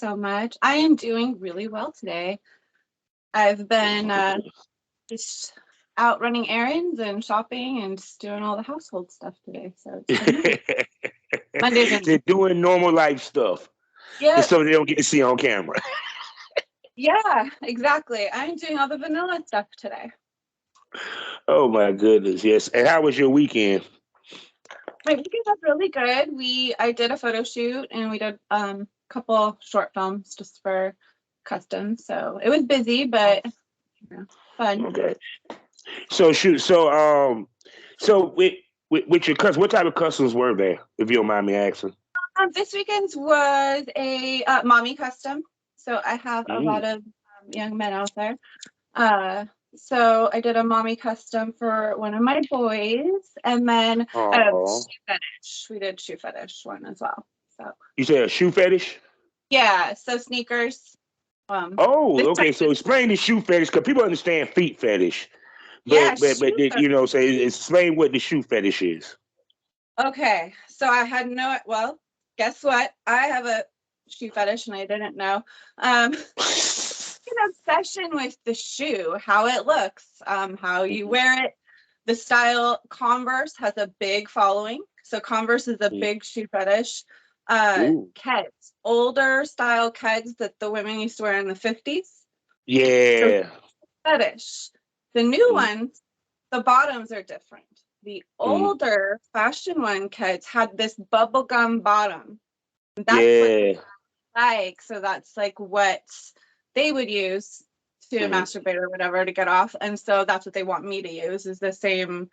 so much. I am doing really well today. I've been just out running errands and shopping and just doing all the household stuff today. So it's been nice. Mondays are They're doing normal life stuff. And Yep. so they don't get to see on camera. Yeah, exactly. I'm doing all the vanilla stuff today. Oh my goodness, yes. And how was your weekend? My weekend was really good. I did a photo shoot and we did a couple short films just for custom. So it was busy, but fun. Okay. So shoot, so with your customs, what type of customs were there, if you don't mind me asking? This weekend's was a mommy custom. So I have a Mm. lot of young men out there. Uh, so I did a mommy custom for one of my boys, and then Oh. shoe fetish. We did shoe fetish one as well. So You said a shoe fetish? yeah, so sneakers. Oh, This time okay. So explain the shoe fetish because people understand feet fetish, yeah, but shoe fetish. say explain what the shoe fetish is. Okay, so I had no. Well, guess what? I have a shoe fetish, and I didn't know. An obsession with the shoe, how it looks, how you wear it, the style. Converse has a big following. So Converse is a big shoe fetish. Ooh. Keds, older style keds that the women used to wear in the 50s. So Yeah. fetish. The new Mm, ones, the bottoms are different. The mm, older fashion one keds had this bubblegum bottom. That's what yeah. like. So that's like what they would use to Mm, masturbate or whatever to get off. And so that's what they want me to use is the same.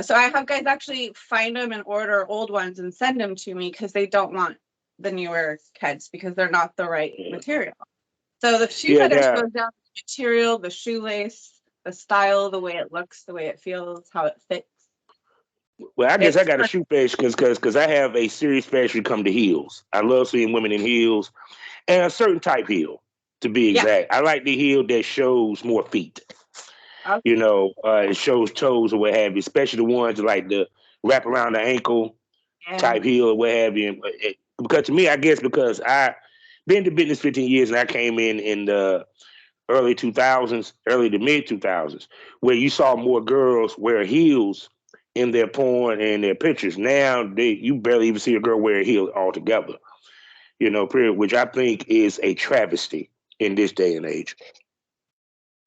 So I have guys actually find them and order old ones and send them to me because they don't want the newer kids because they're not the right yeah. material. So the shoe Yeah. fetish Now, goes down to the material, the shoelace, the style, the way it looks, the way it feels, how it fits. well, I guess I It's got a shoe fetish because I have a serious fetish when it comes to heels. I love seeing women in heels and a certain type heel, to be yeah. exact. I like the heel that shows more feet. Okay. It shows toes or what have you, especially the ones that like the wrap around the ankle Yeah. type heel or what have you. Because to me, I guess because I been to business 15 years and I came in the early 2000s, early to mid 2000s, where you saw more girls wear heels in their porn and their pictures. Now you barely even see a girl wear a heel altogether. Period, which I think is a travesty in this day and age.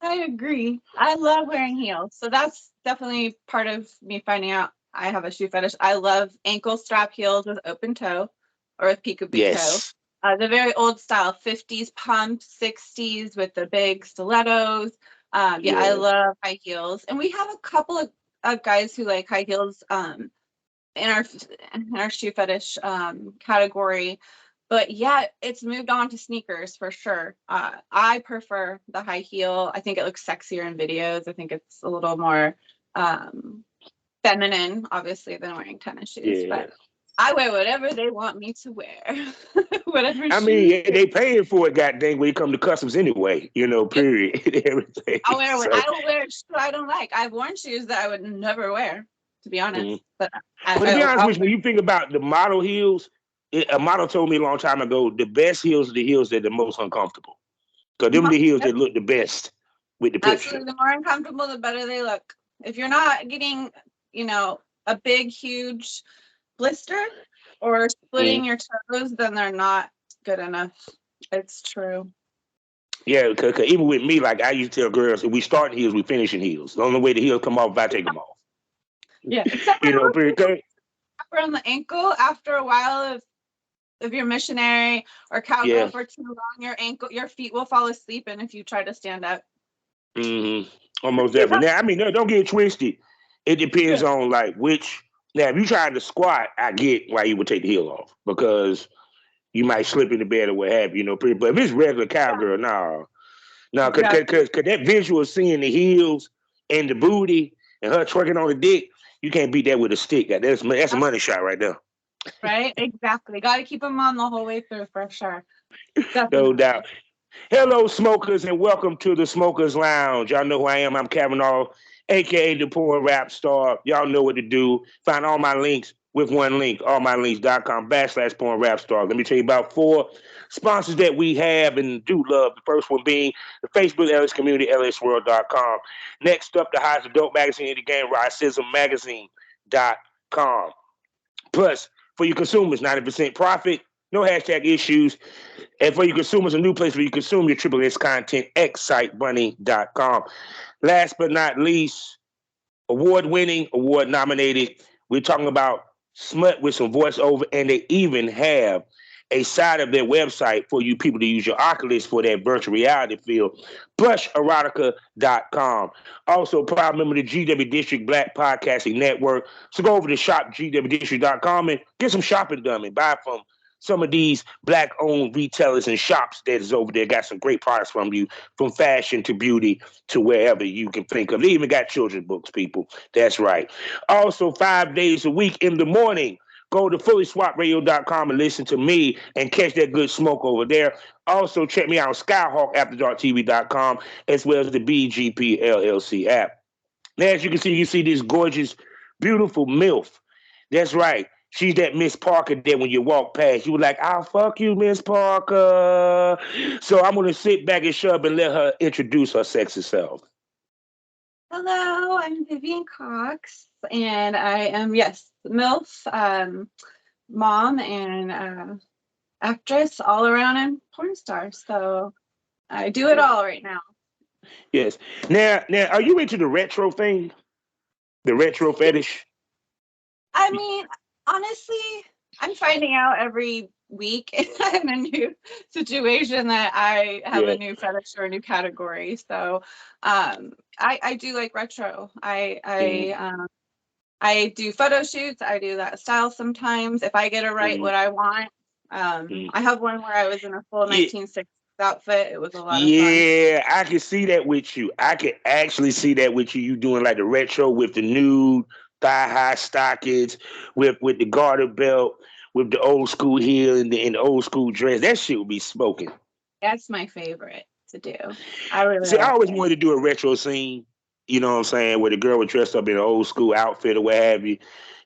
I agree. I love wearing heels. So that's definitely part of me finding out I have a shoe fetish. I love ankle strap heels with open toe or with peekaboo toe. Yes. The very old style 50s pumps, 60s with the big stilettos. Yeah, I Yeah. love high heels. And we have a couple of guys who like high heels in our shoe fetish category. But yeah, it's moved on to sneakers for sure. I prefer the high heel. I think it looks sexier in videos. I think it's a little more um, feminine, obviously, than wearing tennis shoes. Yeah. But I wear whatever they want me to wear, whatever I mean, shoes. yeah, they paying for it, goddamn, when it come to customs anyway, Yep, period. Everything. I'll wear. So, I will wear shoes I don't like. I've worn shoes that I would never wear, to be mhm. honest. But But to be honest I'll with you, when you think about the model heels, a model told me a long time ago, the best heels are the heels that are the most uncomfortable. Because them are the heels wear. that look the best with the picture. Absolutely. The more uncomfortable, the better they look. If you're not getting, a big, huge blister or splitting Mhm. your toes, then they're not good enough. It's true. Yeah, because even with me, like I used to tell girls, if we start in heels, we finish in heels. The only way the heels come off is if I take them off. Yeah. Except for those Period. people on the ankle, after a while, if you're missionary or cowgirl Yeah. for too long, your feet will fall asleep. And if you try to stand up, hmm Almost definitely. Now, I mean, no, don't get it twisted. It depends yeah. on like which. Now, if you trying to squat, I get why you would take the heel off because you might slip in the bed or what have you. But if it's regular cowgirl, no, Exactly. cause that visual of seeing the heels and the booty and her twerking on the dick, you can't beat that with a stick. That's a money shot right there, Right? Exactly. Got to keep them on the whole way through for sure. no Definitely. doubt. Hello, smokers, and welcome to the Smokers Lounge. Y'all know who I am. I'm Kavanaugh, aka the Porn Rap Star. Y'all know what to do. Find all my links with one link, allmylinks.com/porn rap star. Let me tell you about 4 sponsors that we have and do love. The first one being the Facebook LS community, lsworld.com. Next up, the hottest adult magazine in the game, RiseismMagazine.com. Plus, for your consumers, 90% profit, no hashtag issues. And for your consumers, a new place where you consume your triple S content, excitebunny.com. Last but not least, award-winning, award-nominated. We're talking about smut with some voiceover, and they even have a side of their website for you people to use your Oculus for that virtual reality feel, plusherotica.com. Also, proud member of the GW District Black Podcasting Network. So go over to shopgwdistrict.com and get some shopping done and buy from some of these black-owned retailers and shops that is over there. Got some great products from you, from fashion to beauty to wherever you can think of. They even got children's books, people. That's right. Also, 5 days a week in the morning, go to fullyswapradio.com and listen to me and catch that good smoke over there. Also, check me out on skyhawkafterdarktv.com as well as the BGP LLC app. Now, as you see this gorgeous, beautiful MILF. That's right. She's that Miss Parker that when you walk past, you were like, I'll fuck you, Miss Parker. So I'm going to sit back and shut up and let her introduce her sexy self. Hello, I'm Vivian Cox, and I am, yes, MILF, mom, and actress all around, and porn star. So I do it all right now. Yes. Now, are you into the retro thing? The retro fetish? I mean, honestly, I'm finding out every week in a new situation that I have a new fetish or a new category. So I do like retro. I do photo shoots. I do that style sometimes. If I get to write what I want. I have one where I was in a full 1960s outfit. It was a lot of fun. Yeah, I can see that with you. I can actually see that with you. You doing like the retro with the nude thigh-high stockings, with the garter belt, with the old school heel and the old school dress. That shit would be smoking. That's my favorite to do. I really see. I always it. wanted to do a retro scene. You know what I'm saying? Where the girl would dress up in an old school outfit or what have you.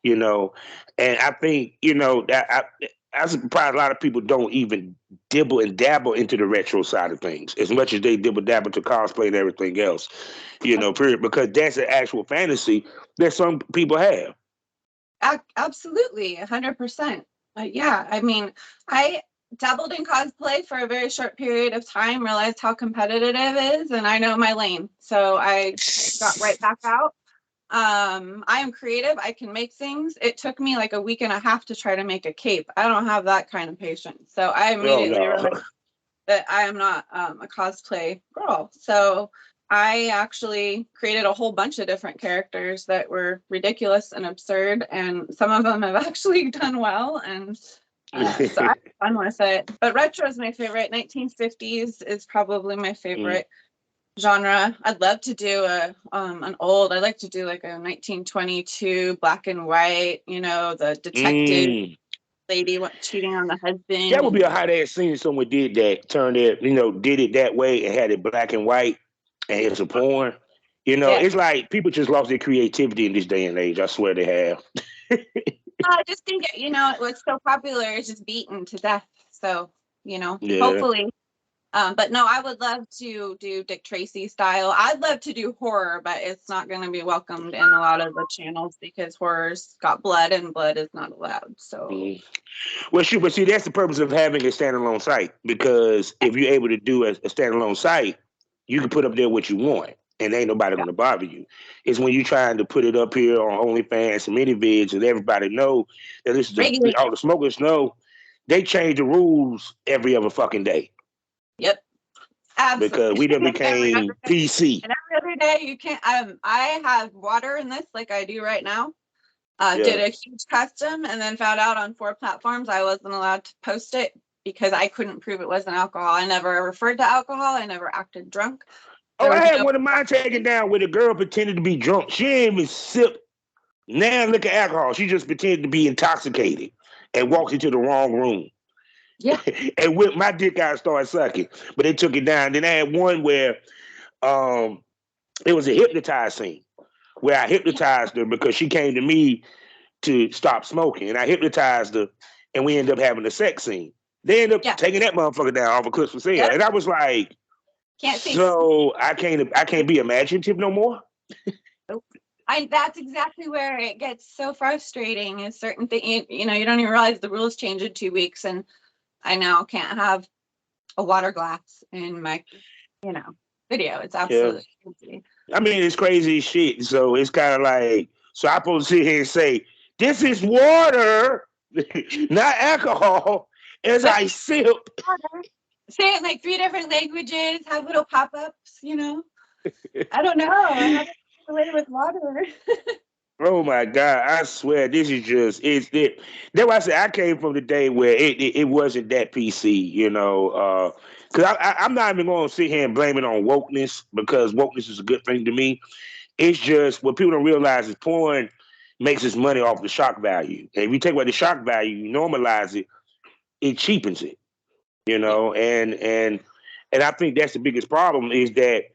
You know, and I think that I'm surprised a lot of people don't even dibble and dabble into the retro side of things as much as they dibble dabble to cosplay and everything else. Period, because that's an actual fantasy that some people have. Absolutely, 100%. Yeah, I mean, I dabbled in cosplay for a very short period of time, realized how competitive it is, and I know my lane. So I got right back out. I am creative. I can make things. It took me like a week and a half to try to make a cape. I don't have that kind of patience. So I immediately realized that I am not a cosplay girl. So I actually created a whole bunch of different characters that were ridiculous and absurd, and some of them have actually done well. And so I have fun with it. But retro is my favorite. 1950s is probably my favorite genre. I'd love to do I'd like to do like a 1922 black and white, the detective lady cheating on the husband. That would be a hot ass scene if someone did that, did it that way and had it black and white and it's a porn. It's like people just lost their creativity in this day and age. I swear they have. I just think, it was so popular, it's just beaten to death. So, hopefully. But no, I would love to do Dick Tracy style. I'd love to do horror, but it's not going to be welcomed in a lot of the channels because horror's got blood and blood is not allowed. So, Well, shoot, but see, that's the purpose of having a standalone site, because if you're able to do a standalone site, you can put up there what you want, and ain't nobody going to bother you. It's when you're trying to put it up here on OnlyFans and ManyVids, and everybody know that all the smokers know they change the rules every other fucking day. Yep. Absolutely. Because we done became PC. And every other day you can't. I have water in this like I do right now. Did a huge custom and then found out on 4 platforms I wasn't allowed to post it because I couldn't prove it wasn't alcohol. I never referred to alcohol. I never acted drunk. I had one of mine taken down where the girl pretended to be drunk. She didn't even sip liquor alcohol. She just pretended to be intoxicated and walked into the wrong room. Yeah. And with my dick out started sucking. But they took it down. Then I had one where it was a hypnotized scene where I hypnotized her because she came to me to stop smoking. And I hypnotized her, and we end up having a sex scene. They end up Yeah. taking that motherfucker down off of Clips for Sale. Yep. And I was like, Can't say so I can't be imaginative no more. That's exactly where it gets so frustrating. Is certain thing, you don't even realize the rules change in 2 weeks, and I now can't have a water glass in my, video. It's Yeah. absolutely crazy. I mean, it's crazy as shit. So it's kind of like, so I'm supposed to sit here and say, this is water, not alcohol, as But I sip. say it in like 3 different languages, have little pop-ups, I don't know. I haven't related with water. Oh my God, I swear this is just that's why I said I came from the day where it wasn't that PC, because I'm not even going to sit here and blame it on wokeness, because wokeness is a good thing to me. It's just what people don't realize is porn makes its money off the shock value. And if you take away the shock value, you normalize it, it cheapens it, and I think that's the biggest problem, is that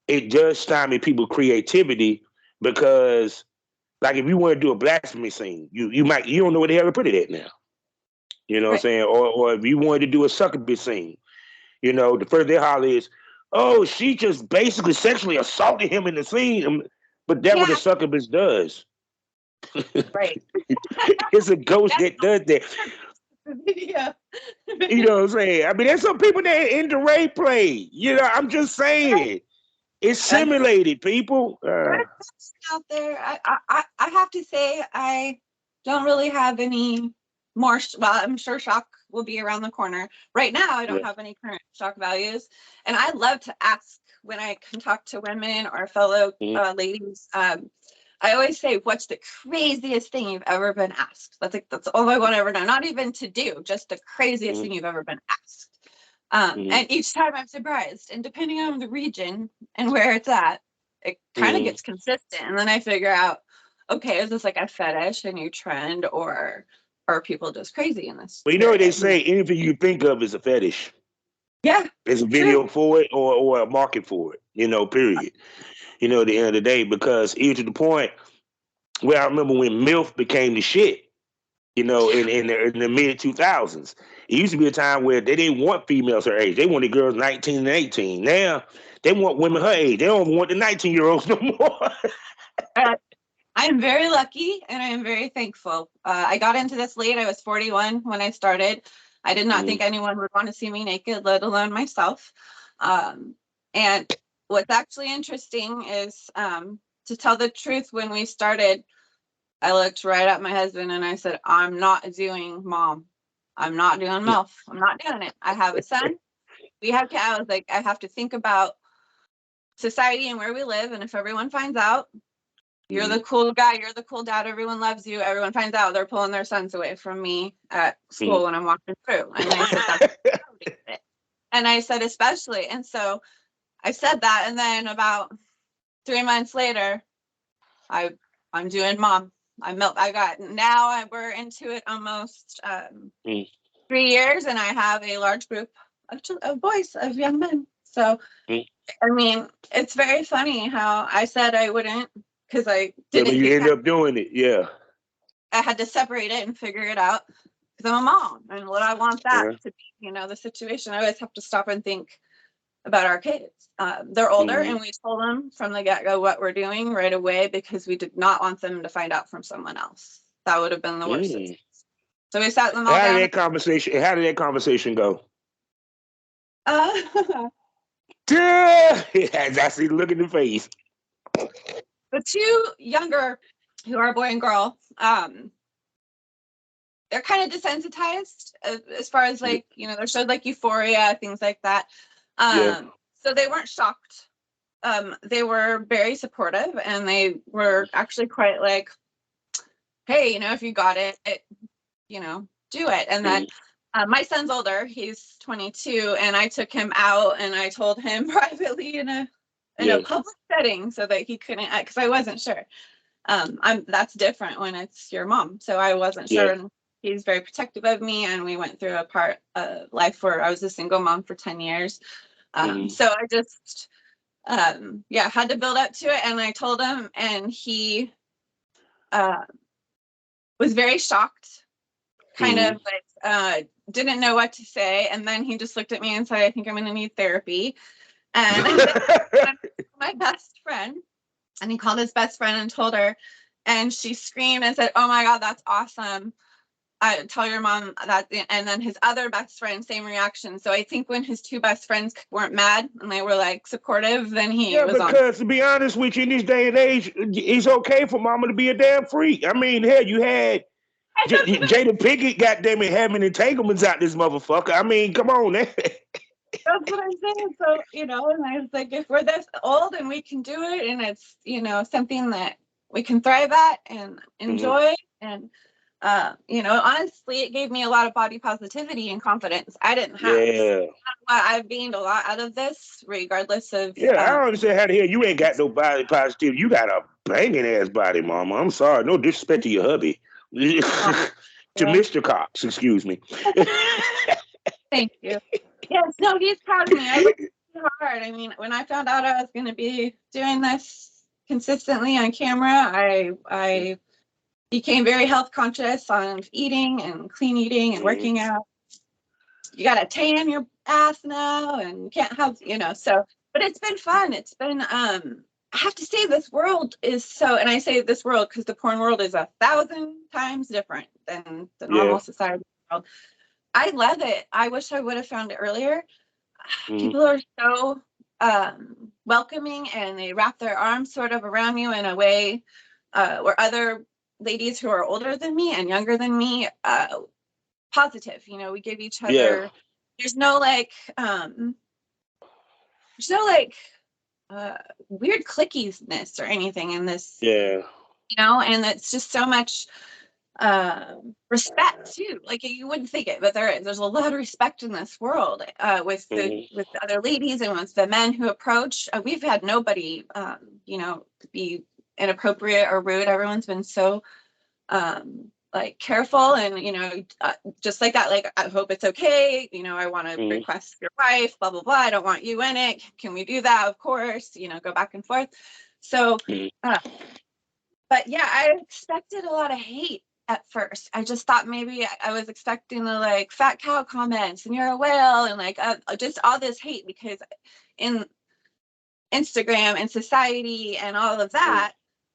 it does stymie people's creativity, because like if you want to do a blasphemy scene, you don't know where the hell to put it at now. You know what I'm saying? Or if you wanted to do a succubus scene, the first they holler is, oh, she just basically sexually assaulted him in the scene. But that's what a succubus does. Right. It's a ghost that does that. Yeah. You know what I'm saying? I mean, there's some people that into rape play. I'm just saying. It's simulated, people. Out there, I have to say, I don't really have any more. Well, I'm sure shock will be around the corner. Right now, I don't have any current shock values, and I love to ask when I can talk to women or fellow ladies. I always say, "What's the craziest thing you've ever been asked?" That's all I want to ever know. Not even to do, just the craziest thing you've ever been asked. And each time I'm surprised, and depending on the region and where it's at, it kind of gets consistent. And then I figure out, okay, is this like a fetish, a new trend, or are people just crazy in this? Well, you know what they say, anything you think of is a fetish. Yeah. There's a video for it, or a market for it, period. At the end of the day, because even to the point where I remember when MILF became the shit, in the mid 2000s. It used to be a time where they didn't want females her age. They wanted girls 19 and 18. Now they want women her age. They don't want the 19-year-olds no more. I am very lucky, and I am very thankful. I got into this late. I was 41 when I started. I did not think anyone would want to see me naked, let alone myself. And what's actually interesting is, to tell the truth, when we started, I looked right at my husband and I said, I'm not doing mom. I'm not doing MILF. I'm not doing it. I have a son. We have kids. I was like, I have to think about society and where we live. And if everyone finds out, you're the cool guy, you're the cool dad, everyone loves you, everyone finds out, they're pulling their sons away from me at school when I'm walking through. And I said, that's and I said, especially. And so I said that. And then about 3 months later, I'm doing mom. We're into it almost 3 years, and I have a large group of boys, of young men. So, I mean, it's very funny how I said I wouldn't, because I didn't. You end up doing it, yeah. I had to separate it and figure it out, because I'm a mom, and what I want that to be, the situation. I always have to stop and think about our kids. They're older, and we told them from the get-go what we're doing right away, because we did not want them to find out from someone else. That would have been the worst. So we sat them all down. How did that conversation go? As I see the look in the face. The two younger, who are boy and girl, they're kind of desensitized as far as they showed like euphoria, things like that. So they weren't shocked. They were very supportive, and they were actually quite like, hey, if you got it, do it. And then my son's older, he's 22, and I took him out and I told him privately in a public setting, so that he couldn't, because I wasn't sure. That's different when it's your mom. So I wasn't sure, and he's very protective of me, and we went through a part of life where I was a single mom for 10 years. So I just, had to build up to it. And I told him, and he was very shocked, kind Mhm. of like didn't know what to say. And then he just looked at me and said, I think I'm going to need therapy. And my best friend, and he called his best friend and told her, and she screamed and said, oh my God, that's awesome. I tell your mom that. And then his other best friend, same reaction. So I think when his two best friends weren't mad and they were like supportive, then he Yeah, was on. because to be honest with you, in this day and age, it's okay for mama to be a damn freak. I mean, hell, you had Jada Pinkett, goddamn it, having entanglements out this motherfucker. I mean, come on, man. That's what I'm saying. So, and I was like, if we're this old and we can do it, and it's, something that we can thrive at and enjoy, and, honestly, it gave me a lot of body positivity and confidence I didn't have. Yeah. I've gained a lot out of this, regardless of. Yeah, I don't understand how the hell you ain't got no body positive. You got a banging ass body, mama. I'm sorry. No disrespect to your hubby. To Yeah. Mr. Cox, excuse me. Thank you. Yes, no, he's proud of me. I worked hard. I mean, when I found out I was going to be doing this consistently on camera, I became very health conscious on eating and clean eating and working out. You got to tan your ass now and you can't have, so, but it's been fun. It's been, I have to say this world is so, and I say this world because the porn world is 1,000 times different than the normal society world. I love it. I wish I would have found it earlier. People are so welcoming, and they wrap their arms sort of around you in a way where other ladies who are older than me and younger than me, positive. We give each other. There's no weird clickiness or anything in this. Yeah. And it's just so much respect too. Like you wouldn't think it, but there's a lot of respect in this world with the other ladies and with the men who approach. We've had nobody be inappropriate or rude. Everyone's been so careful and just like that, like, I hope it's okay, I want to request your wife, blah blah blah, I don't want you in it, can we do that? Of course, go back and forth. So but yeah, I expected a lot of hate at first. I just thought maybe I was expecting the fat cow comments and you're a whale and just all this hate, because in Instagram and society and all of that,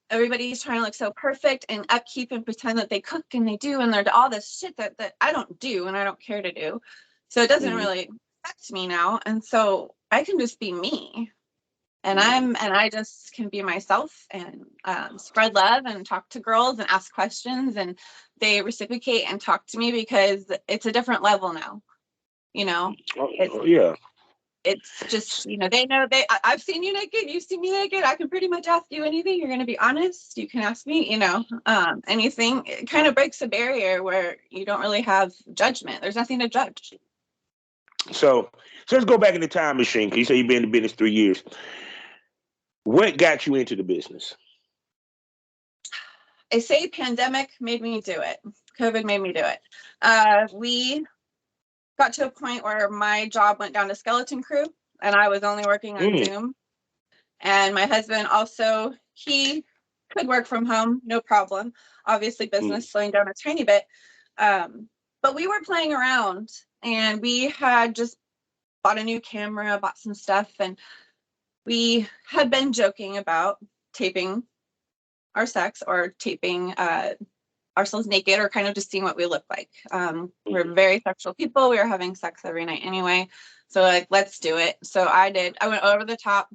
everybody's trying to look so perfect and upkeep and pretend that they cook and they do, and they're all this shit that I don't do and I don't care to do. So it doesn't really affect me now. And so I can just be me. And I just can be myself and spread love and talk to girls and ask questions, and they reciprocate and talk to me because it's a different level now. It's just, they know I've seen you naked, you've seen me naked. I can pretty much ask you anything. You're going to be honest. You can ask me, anything. It kind of breaks a barrier where you don't really have judgment. There's nothing to judge. So let's go back in the time machine. You say you've been in the business 3 years. What got you into the business? I say pandemic made me do it. COVID made me do it. We got to a point where my job went down to skeleton crew and I was only working on Zoom. And my husband also, he could work from home, no problem. Obviously business slowing down a tiny bit. But we were playing around and we had just bought a new camera, bought some stuff, and we had been joking about taping our sex or taping ourselves naked, or kind of just seeing what we look like. We're very sexual people. We were having sex every night anyway. So let's do it. So I went over the top,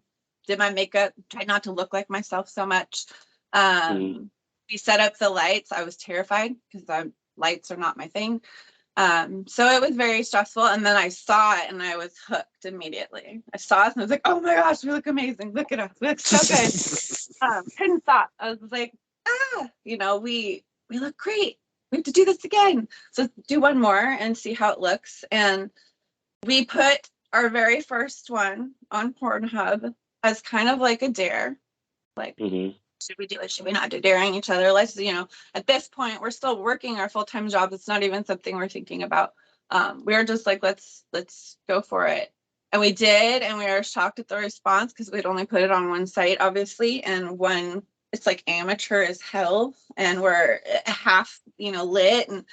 did my makeup, tried not to look like myself so much. We set up the lights. I was terrified because lights are not my thing. So it was very stressful. And then I saw it and I was hooked immediately. I saw it and I was like, oh my gosh, we look amazing. Look at us. We look so good. Couldn't stop. I was like, we look great. We have to do this again. So do one more and see how it looks. And we put our very first one on Pornhub as kind of like a dare. Should we do it? Should we not do? Daring each other. Let's, at this point, we're still working our full-time jobs. It's not even something we're thinking about. We're just like, let's go for it. And we did. And we were shocked at the response because we'd only put it on one site, obviously, and one it's like amateur as hell, and we're half, lit, and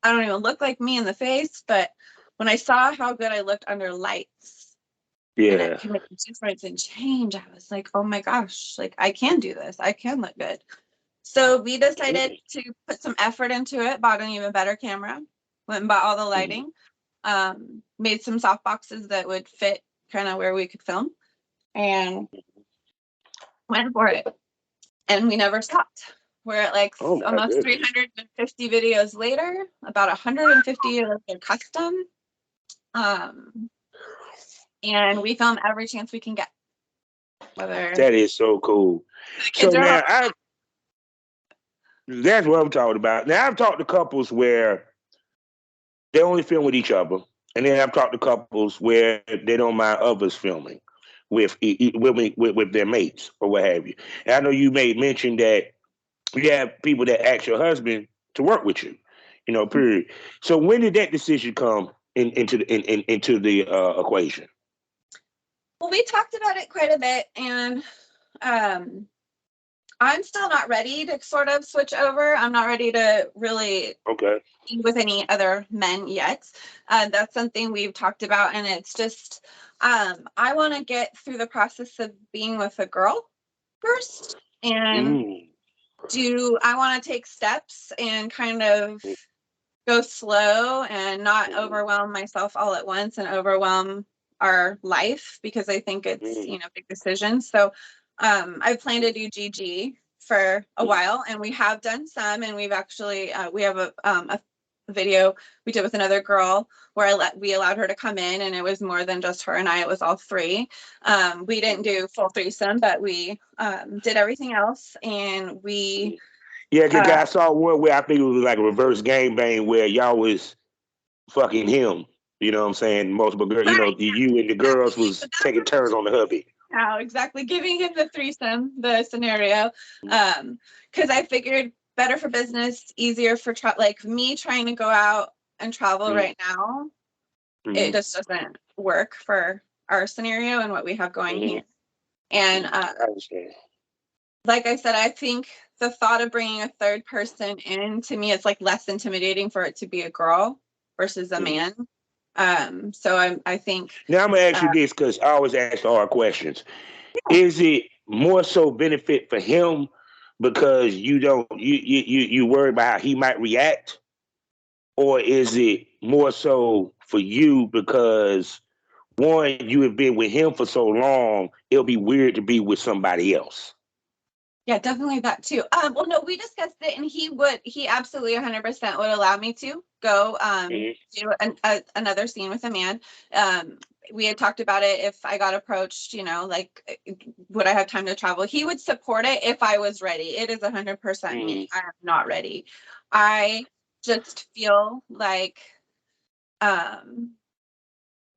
I don't even look like me in the face. But when I saw how good I looked under lights, and it Yeah. can make a difference and change, I was like, oh my gosh, like I can do this. I can look good. So we decided to put some effort into it, bought an even better camera, went and bought all the lighting, made some soft boxes that would fit kind of where we could film, and went for it. And we never stopped. We're at like Oh my almost goodness. 350 videos later, about 150 of those are custom. And we film every chance we can get. Whether That is so cool. the So kids are now that's what I'm talking about. Now I've talked to couples where they only film with each other, and then I've talked to couples where they don't mind others filming with their mates or what have you. And I know you made mention that you have people that ask your husband to work with you, period. So when did that decision come into the equation? well, we talked about it quite a bit, and I'm still not ready to sort of switch over. I'm not ready to really Okay. be with any other men yet. That's something we've talked about, and it's just I want to get through the process of being with a girl first, and I want to take steps and kind of go slow and not overwhelm myself all at once and overwhelm our life, because I think it's big decisions. So I've planned to do GG for a while, and we have done some, and we've actually we have a video we did with another girl where we allowed her to come in, and it was more than just her and I, it was all three. We didn't do full threesome, but we did everything else, and we Yeah, cause I saw one where I think it was like a reverse gangbang where y'all was fucking him. You know what I'm saying? Multiple girls, right, you and the girls was taking turns on the hubby. now exactly giving him the threesome, the scenario, because I figured better for business, easier for like me trying to go out and travel right now. It just doesn't work for our scenario and what we have going here. And I understand. like I said, I think the thought of bringing a third person in, to me, it's like less intimidating for it to be a girl versus a man. So I think now I'm gonna ask you this, because I always ask the hard questions. Is it more so benefit for him because you worry about how he might react, or is it more so for you because one, you have been with him for so long, it'll be weird to be with somebody else? yeah, definitely that too. Well, no, we discussed it, and he absolutely 100% would allow me to go do another scene with a man. We had talked about it. If I got approached, like, would I have time to travel? He would support it if I was ready. It is 100% me. I am not ready. I just feel like,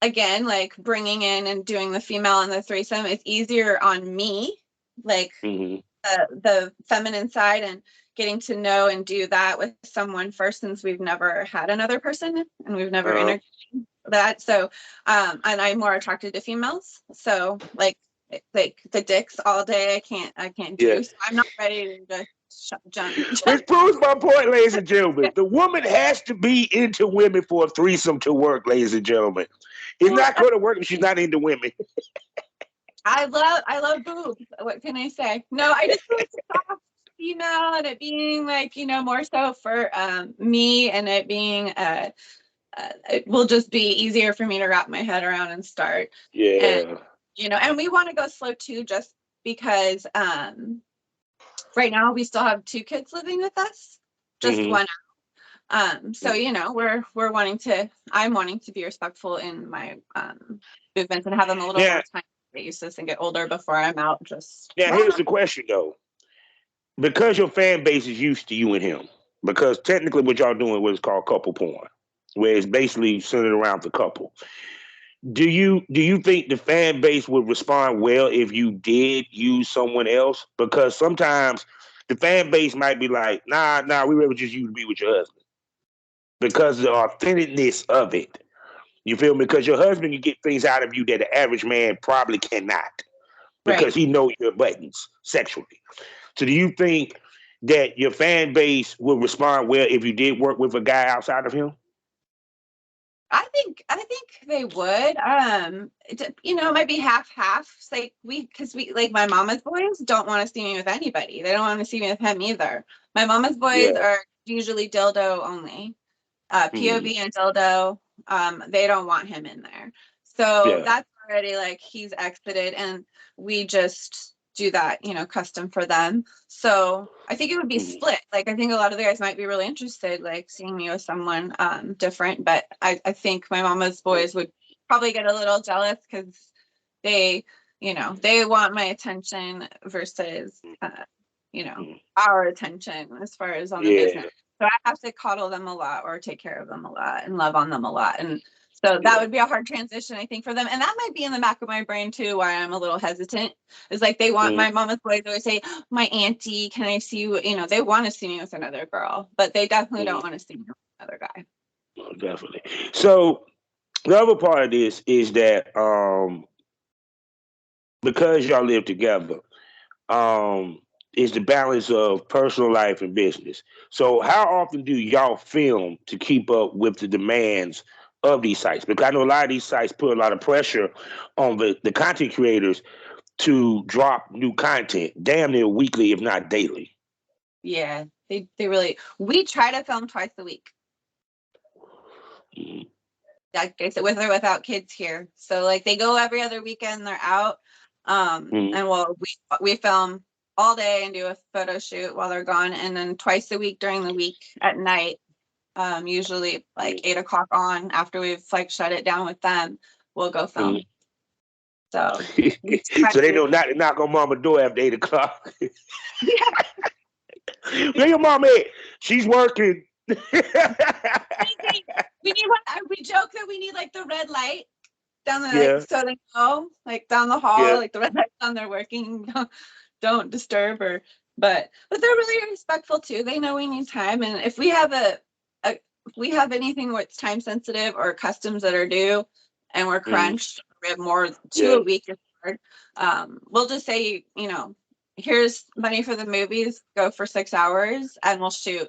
again, like bringing in and doing the female and the threesome is easier on me, like the feminine side, and getting to know and do that with someone first, since we've never had another person and we've never entertained that. So and I'm more attracted to females, so like the dicks all day I can't do. So I'm not ready to just jump. Which proves my point, ladies and gentlemen. The woman has to be into women for a threesome to work, ladies and gentlemen. It's not going to work if she's not into women. I love boobs. What can I say? No, I just feel like soft female, and it being like, more so for me, and it being it will just be easier for me to wrap my head around and start. Yeah. And we want to go slow too, just because right now we still have 2 kids living with us, just one. So I'm wanting to be respectful in my movements and have them a little more time to get used to this and get older before I'm out. Here's the question though. Because your fan base is used to you and him, because technically what y'all doing was called couple porn, where it's basically centered around the couple. Do you think the fan base would respond well if you did use someone else? Because sometimes the fan base might be like, nah, we rather just you to be with your husband. Because the authenticness of it. You feel me? Because your husband can get things out of you that the average man probably cannot. Because he knows your buttons sexually. So do you think that your fan base will respond well if you did work with a guy outside of him? I think they would. It might be half. It's like because we like my mama's boys don't want to see me with anybody. They don't want to see me with him either. My mama's boys Yeah. are usually dildo only, Mm, POV and dildo. They don't want him in there. So yeah. that's already like he's exited, and we just do that, custom for them. So I think it would be Mm, split. Like I think a lot of the guys might be really interested, like seeing me with someone different. But I think my mama's boys would probably get a little jealous because they, they want my attention versus mm. our attention as far as on the business. Yeah. So I have to coddle them a lot or take care of them a lot and love on them a lot. And so that Yeah. would be a hard transition, I think, for them. And that might be in the back of my brain too, why I'm a little hesitant. Is like they want Mm, my mama's boys always say, my auntie, can I see you? They want to see me with another girl, but they definitely don't mm. want to see me with another guy. Oh, definitely. So the other part of this is that because y'all live together, um, is the balance of personal life and business. So how often do y'all film to keep up with the demands of these sites? Because I know a lot of these sites put a lot of pressure on the content creators to drop new content damn near weekly, if not daily. Yeah, they really, we try to film twice a week. Mm, Like I said, with or without kids here. So like they go every other weekend, they're out. mm, And we film all day and do a photo shoot while they're gone, and then twice a week during the week at night, usually like mm, 8 o'clock on after we've like shut it down with them, we'll go mm. film. So we try So they to, know not to knock on mama's door after 8 o'clock. yeah, Where your mom at? She's working. we need one. We joke that we need like the red light down the like Yeah, so they know like down the hall, yeah. like the red light on they're working. Don't disturb or but they're really respectful too. They know we need time, and if we have a if we have anything where it's time sensitive or customs that are due and we're Mm, crunched, we have more two yeah. a week is hard. We'll just say, here's money for the movies, go for 6 hours and we'll shoot.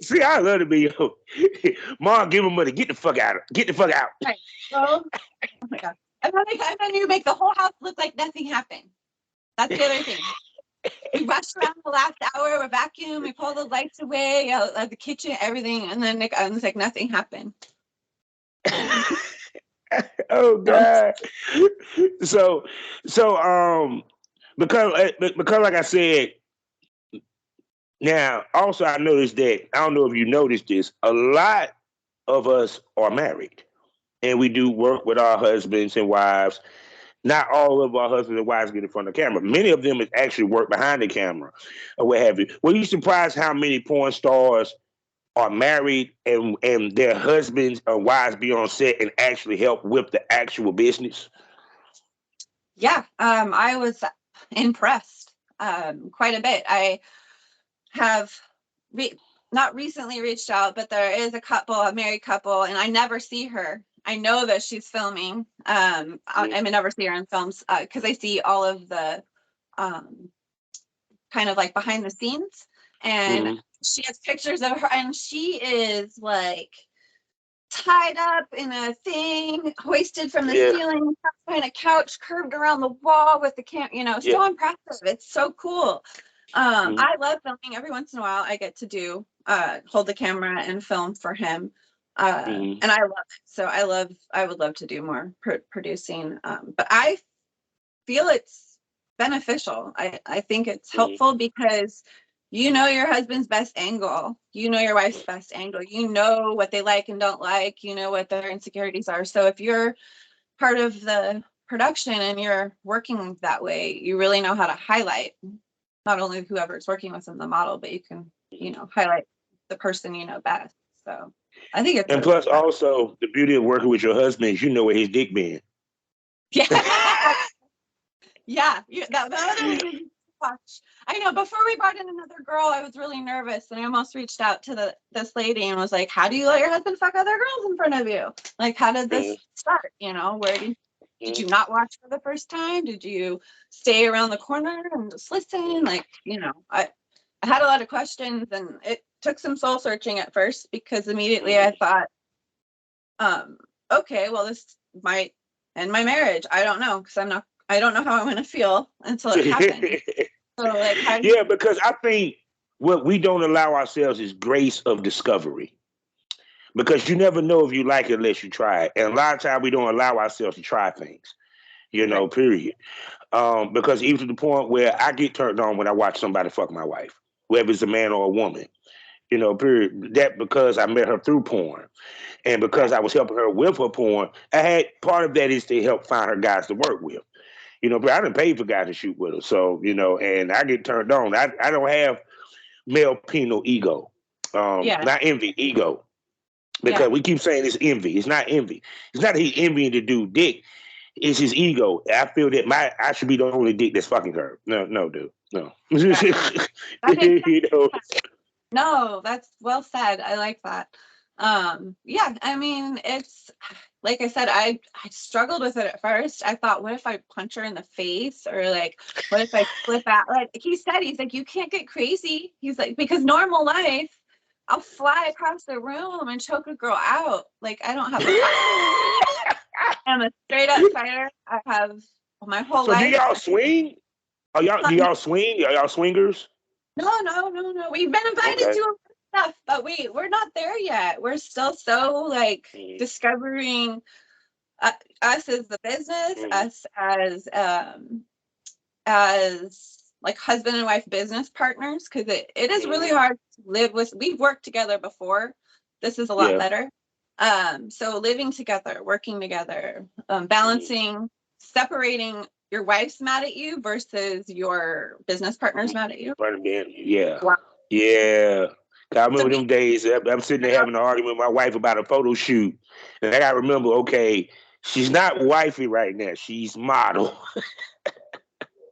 See, I love to be yo. Mom, give him money. Get the fuck out. Get the fuck out. Right. So, oh my god. And then you make the whole house look like nothing happened. That's the other thing. We rush around the last hour, we vacuum, we pull the lights away, the kitchen, everything, and then it's like nothing happened. Oh So, God. So because like I said, now also I noticed that I don't know if you noticed this, a lot of us are married and we do work with our husbands and wives. Not all of our husbands and wives get in front of the camera. Many of them actually work behind the camera or what have you. Were you surprised how many porn stars are married and their husbands or wives be on set and actually help with the actual business? yeah, I was impressed quite a bit. I have not recently reached out, but there is a married couple, and I never see her. I know that she's filming. I may never see her in films because I see all of the um, kind of like behind the scenes, and Mm-hmm. she has pictures of her, and she is like tied up in a thing, hoisted from the Yeah, ceiling, behind a couch, curved around the wall with the yeah. so impressive. It's so cool. Mm-hmm. I love filming. Every once in a while, I get to do hold the camera and film for him, Mm-hmm. and I love it. So I would love to do more producing, but I feel it's beneficial. I think it's helpful because you know your husband's best angle, you know your wife's best angle, you know what they like and don't like, you know what their insecurities are. So if you're part of the production and you're working that way, you really know how to highlight not only whoever's working with them, the model, but you can, highlight the person you know best. So I think it's And really plus, professional. also the beauty of working with your husband is you know where his dick been. Yeah. Yeah, the other one is watch. I know before we brought in another girl, I was really nervous and I almost reached out to this lady and was like, how do you let your husband fuck other girls in front of you? Like, how did Mm, this start? Where do you Did you not watch for the first time? Did you stay around the corner and just listen? Like, I had a lot of questions, and it took some soul searching at first, because immediately I thought, okay, well, this might end my marriage. I don't know, because I don't know how I'm going to feel until it happens. So, like, Yeah, because I think what we don't allow ourselves is grace of discovery. Because you never know if you like it unless you try it. And a lot of times we don't allow ourselves to try things, right. period. Because even to the point where I get turned on when I watch somebody fuck my wife, whether it's a man or a woman, period. That because I met her through porn. And because I was helping her with her porn, I had part of that is to help find her guys to work with. But I didn't pay for guys to shoot with her. So, and I get turned on. I don't have male penal ego. Yeah. Not envy, ego. Yeah. Because we keep saying it's envy. It's not envy. It's not that he envying the dude dick. It's his ego. I feel that I should be the only dick that's fucking her. No, dude. No. That makes you know. No, that's well said. I like that. Yeah, I mean, it's like I said, I struggled with it at first. I thought, what if I punch her in the face, or like, what if I flip out? Like he's like, you can't get crazy. He's like, because normal life, I'll fly across the room and choke a girl out. Like, I don't have a problem. I'm a straight up fighter. I have my whole So do life. y'all swing? Do y'all swing? Are y'all swingers? No. We've been invited Okay. to stuff, but we're not there yet. We're still so like discovering us as the business, us as like husband and wife business partners, because it is really hard to live with. We've worked together before. This is a lot better. So living together, working together, balancing, separating your wife's mad at you versus your business partner's mad at you. Yeah. Wow. Yeah. I remember So them days. I'm sitting there having an argument with my wife about a photo shoot. And I got to remember, okay, she's not wifey right now. She's model.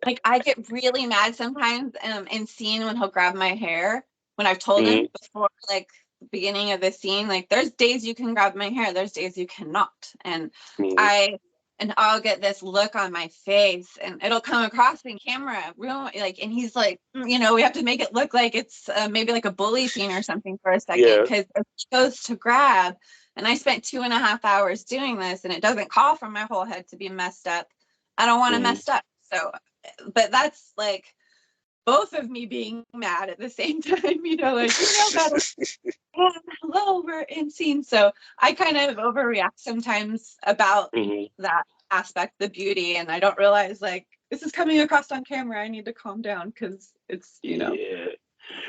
like I get really mad sometimes in scene when he'll grab my hair, when I've told him before, like the beginning of the scene, like there's days you can grab my hair, there's days you cannot. And I'll get this look on my face, and it'll come across in camera real like, and he's like, we have to make it look like it's maybe like a bully scene or something for a second, because if he goes to grab, and I spent 2.5 hours doing this, and it doesn't call for my whole head to be messed up. I don't want to messed up. So, but that's like both of me being mad at the same time, like, better. Hello, we're in scene. So I kind of overreact sometimes about that aspect, the beauty, and I don't realize like this is coming across on camera. I need to calm down, because it's, Yeah.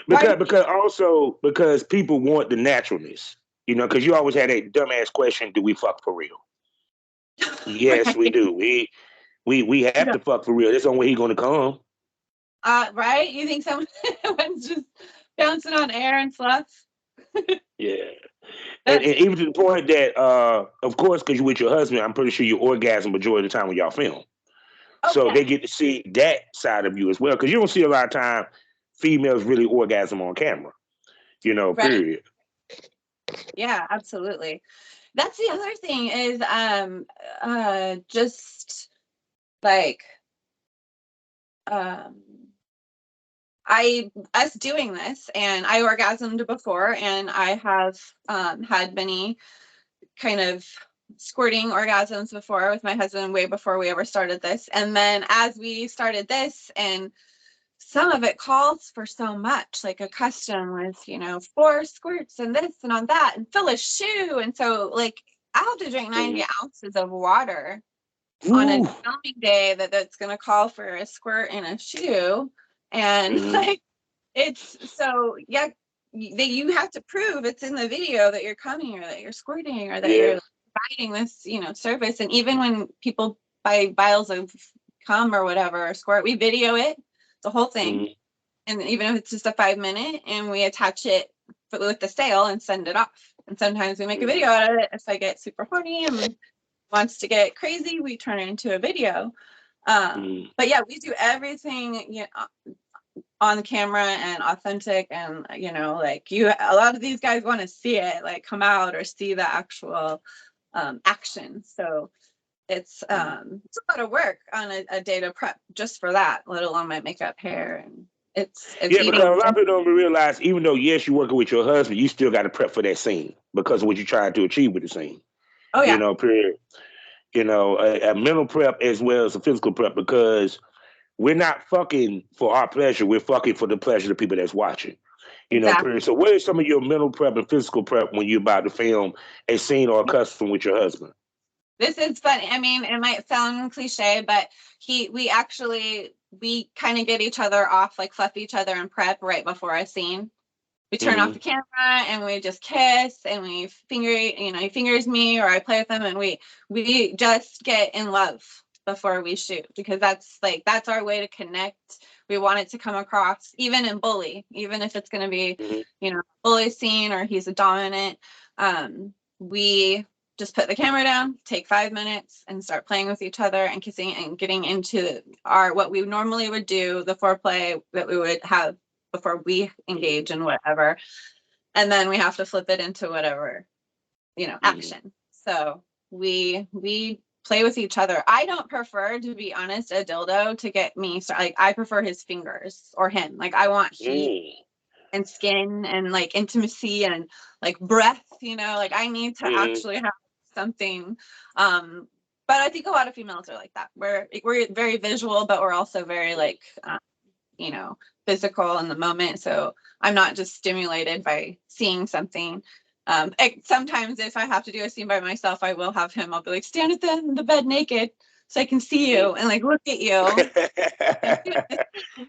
Because people want the naturalness, because you always had that dumbass question, do we fuck for real? Yes, right. we do. We have to fuck for real. That's the only way he's gonna come. Right? You think someone's just bouncing on air and sluts? Yeah. And even to the point that, of course, because you're with your husband, I'm pretty sure you orgasm majority of the time when y'all film. So they get to see that side of you as well. Because you don't see a lot of time females really orgasm on camera, right. period. Yeah, absolutely. That's the other thing is just like us doing this, and I orgasmed before, and I have had many kind of squirting orgasms before with my husband, way before we ever started this. And then as we started this, and some of it calls for so much, like a custom with 4 squirts and this and on that, and fill a shoe. And so like I have to drink 90 ounces of water on a filming day that's going to call for a squirt and a shoe. And like, it's so, you have to prove it's in the video that you're coming, or that you're squirting, or that you're providing this, service. And even when people buy vials of cum or whatever, or squirt, we video it, the whole thing. And even if it's just a 5-minute, and we attach it with the sale and send it off. And sometimes we make a video out of it. If I get super horny and wants to get crazy, we turn it into a video. But yeah, we do everything on camera and authentic, and like a lot of these guys want to see it like come out, or see the actual action. So it's a lot of work on a day to prep just for that, let alone my makeup, hair, and it's Yeah, because a eating. lot of people don't realize, even though yes, you're working with your husband, you still got to prep for that scene because of what you're trying to achieve with the scene. Oh You yeah, know, period. You know, a mental prep as well as a physical prep because we're not fucking for our pleasure. We're fucking for the pleasure of the people that's watching. You know, exactly. period. So, what is some of your mental prep and physical prep when you're about to film a scene or a custom with your husband? This is funny. I mean, it might sound cliche, but we kind of get each other off, like fluff each other and prep right before a scene. We turn off Mm-hmm. the camera and we just kiss and we he fingers me or I play with him and we just get in love before we shoot because that's our way to connect. We want it to come across even in bully, even if it's going to be, Mm-hmm. bully scene or he's a dominant. We just put the camera down, take 5 minutes and start playing with each other and kissing and getting into what we normally would do, the foreplay that we would have before we engage in whatever. And then we have to flip it into whatever, action. So we play with each other. I don't prefer, to be honest, a dildo to get me started. Like I prefer his fingers or him. Like I want heat and skin and like intimacy and like breath, like I need to Mm-hmm. actually have something. But I think a lot of females are like that. We're very visual, but we're also very like you know, physical in the moment. So I'm not just stimulated by seeing something. Sometimes if I have to do a scene by myself, I will have him. I'll be like, stand at the bed naked so I can see you and like look at you and shoot the scene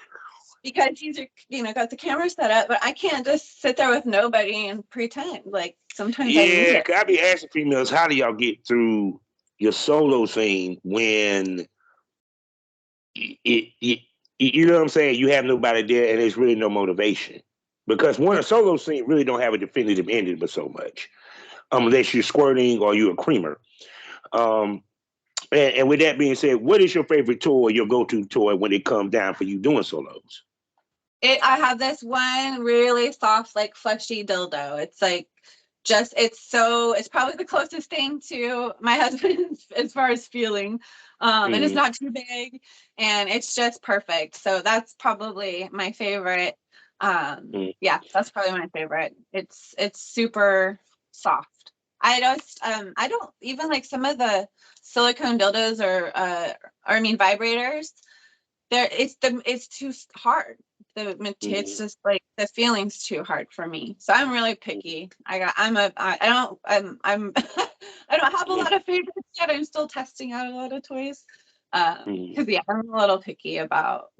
because he's got the camera set up. But I can't just sit there with nobody and pretend. Like sometimes I need Yeah, it. 'cause I be asking females, how do y'all get through your solo scene when it you know what I'm saying? You have nobody there, and there's really no motivation. Because one, a solo scene really don't have a definitive ending, but so much, unless you're squirting or you're a creamer. Um, and with that being said, what is your favorite toy, your go-to toy when it comes down for you doing solos? I have this one really soft, like fleshy dildo. It's like it's probably the closest thing to my husband as far as feeling. And it's Mm-hmm. not too big and it's just perfect. So that's probably my favorite. Yeah, that's probably my favorite. It's super soft. I don't even like some of the silicone dildos or I mean vibrators. It's too hard. It's Mm-hmm. just like the feeling's too hard for me. So I'm really picky. I don't I'm I don't have a lot of favorites yet. I'm still testing out a lot of toys. Mm-hmm. Because yeah, I'm a little picky about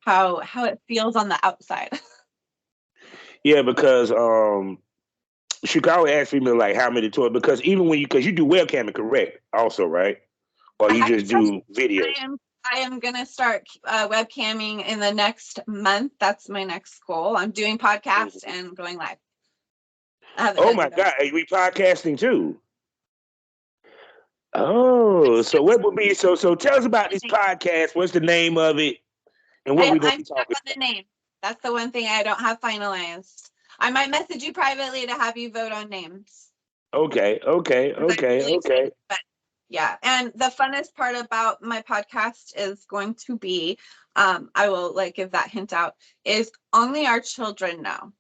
how it feels on the outside. Yeah, because Chicago asked me like how many toys because even when because you do webcamming correct also, right? Or you I just just do video. I am gonna start webcamming in the next month. That's my next goal. I'm doing podcasts Mhm. and going live. I haven't Oh done my video. God, are we podcasting too? Oh, so what would be so tell us about this podcast. What's the name of it and what we gonna I'm be stuck talking on the name. That's the one thing I don't have finalized. I might message you privately to have you vote on names. about? Okay, okay, 'Cause I'm okay, really okay. excited. But yeah, and the funnest part about my podcast is going to be, I will like give that hint out, is only our children know.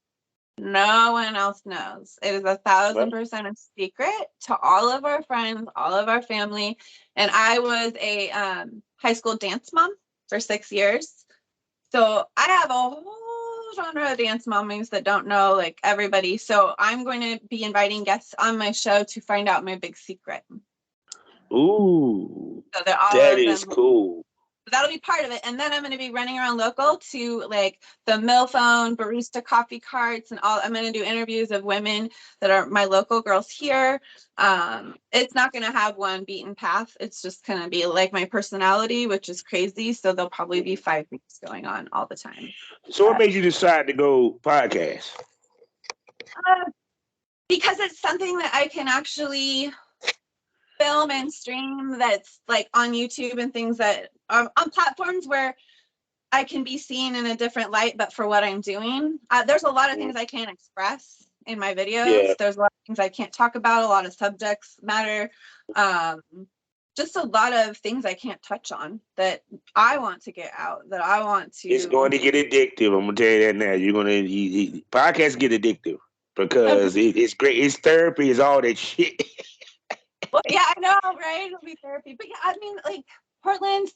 No one else knows. It is 1,000% a secret to all of our friends, all of our family. And I was a high school dance mom for 6 years. So I have a whole genre of dance mommies that don't know like everybody. So I'm going to be inviting guests on my show to find out my big secret. Ooh, So that all that of is them, cool. that'll be part of it. And then I'm going to be running around local to like the mill phone, barista coffee carts, and all. I'm going to do interviews of women that are my local girls here. It's not going to have one beaten path. It's just going to be like my personality, which is crazy. So there'll probably be 5 things going on all the time. So what made you decide to go podcast? Uh, because it's something that I can actually film and stream that's like on YouTube and things that are on platforms where I can be seen in a different light, but for what I'm doing. There's a lot of things I can't express in my Yeah. videos. There's a lot of things I can't talk about, a lot of subjects matter. Um, just a lot of things I can't touch on that I want to get out, that I want It's to. going to get addictive. I'm gonna tell you that now. You're gonna podcasts get addictive because it's great. It's therapy. It's all that shit. Well, yeah, I know, right? It'll be therapy. But yeah, I mean, like Portland,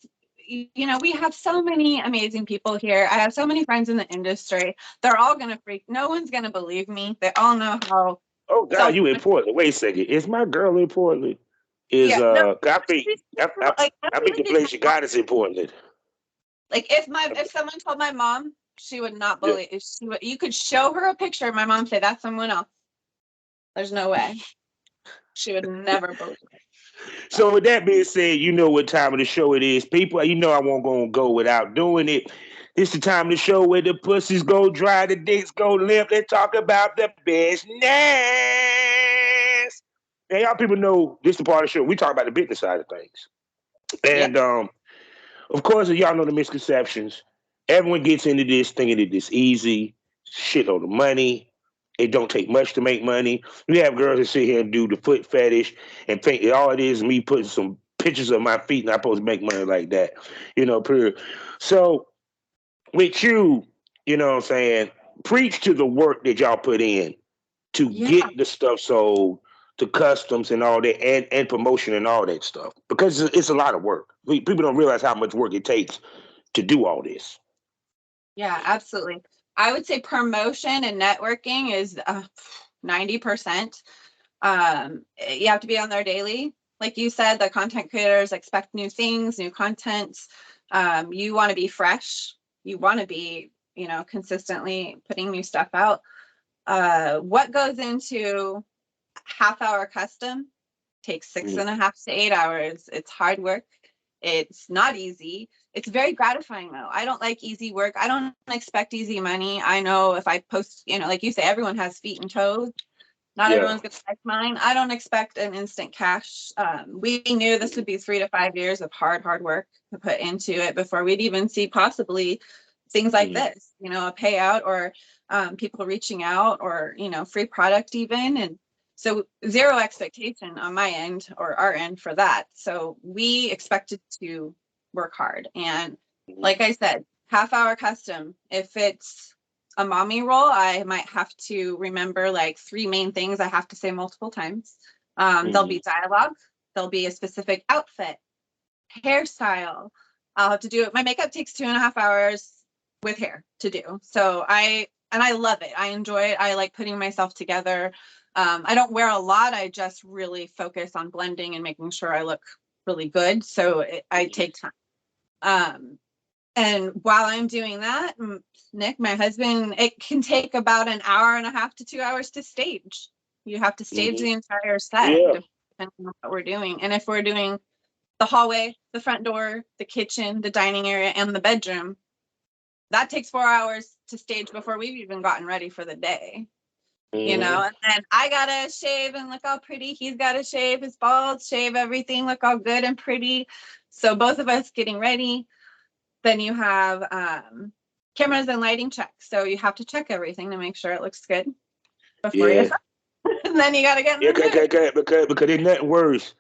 we have so many amazing people here. I have so many friends in the industry. They're all gonna freak. No one's gonna believe me. They all know how. Oh God, So you in Portland? Wait a second. Is my girl in Portland? Is yeah, no, I think like I think the everybody, place you got is in Portland. like if someone told my mom, she would not Yeah. believe. She would. You could show her a picture. My mom say that's someone else. There's no way. She would never believe it. So with that being said, you know what time of the show it is. People, you know I won't go without doing it. It's the time of the show where the pussies go dry, the dicks go limp. Let's talk about the business. Now, y'all people know this is the part of the show. We talk about the business side of things. Yep. And of course, y'all know the misconceptions. Everyone gets into this thinking that it's easy, shitload of money. It don't take much to make money. We have girls that sit here and do the foot fetish and think that all it is me putting some pictures of my feet and I'm supposed to make money like that. Period. So with you, you know what I'm saying, preach to the work that y'all put in to Yeah. get the stuff sold, to customs and all that, and promotion and all that stuff. Because it's a lot of work. People don't realize how much work it takes to do all this. Yeah, absolutely. I would say promotion and networking is 90%. You have to be on there daily. Like you said, the content creators expect new things, new content. You want to be fresh. You want to be, consistently putting new stuff out. What goes into half-hour custom takes 6.5 to 8 hours. It's hard work. It's not easy. It's very gratifying though. I don't like easy work. I don't expect easy money. I know if I post, like you say, everyone has feet and toes. Not Yeah. everyone's going to like mine. I don't expect an instant cash. We knew this would be 3 to 5 years of hard work to put into it before we'd even see possibly things like this, a payout or people reaching out or, free product even. And so zero expectation on my end or our end for that. So we expected to work hard. And like I said, half-hour custom, if it's a mommy role, I might have to remember like 3 main things I have to say multiple times. There'll be dialogue. There'll be a specific outfit, hairstyle. I'll have to do it. My makeup takes 2.5 hours with hair to do. So I love it. I enjoy it. I like putting myself together. I don't wear a lot. I just really focus on blending and making sure I look really good. So I take time. And while I'm doing that, Nick, my husband, it can take about 1.5 to 2 hours to stage. You have to stage the entire set, Yeah. depending on what we're doing. And if we're doing the hallway, the front door, the kitchen, the dining area, and the bedroom, that takes 4 hours to stage before we've even gotten ready for the day. And then I gotta shave and look all pretty. He's gotta shave his bald, shave everything, look all good and pretty. So both of us getting ready. Then you have cameras and lighting checks. So you have to check everything to make sure it looks good before you. And then you got to get in the mood. Because there's nothing worse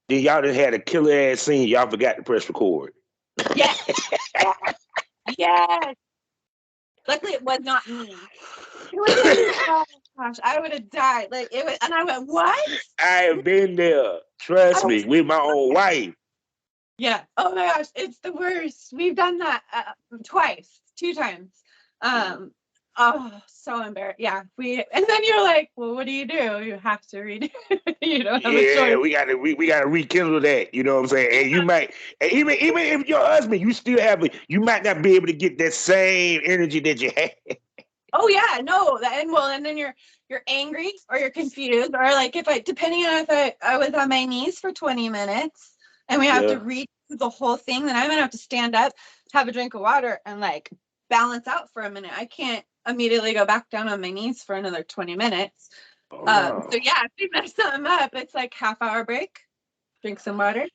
than y'all done had a killer ass scene. Y'all forgot to press record. Yes. Yes. Luckily, it was not me. Oh gosh, I would have died. Like it was, and I went, what? I have been there. Trust me, with my own wife. Yeah. Oh my gosh, it's the worst. We've done that twice, 2 times. Oh, so embarrassed. Yeah. And then you're like, well, what do? You have to redo. You don't have a choice. we gotta rekindle that. You know what I'm saying? And you might, and even if your husband, you might not be able to get that same energy that you had. Oh yeah, no, and then you're angry or you're confused or like depending on if I was on my knees for 20 minutes and we have to read the whole thing, then I'm gonna have to stand up, have a drink of water, and like balance out for a minute. I can't immediately go back down on my knees for another 20 minutes. So yeah, if we mess something up, it's like half-hour break, drink some water,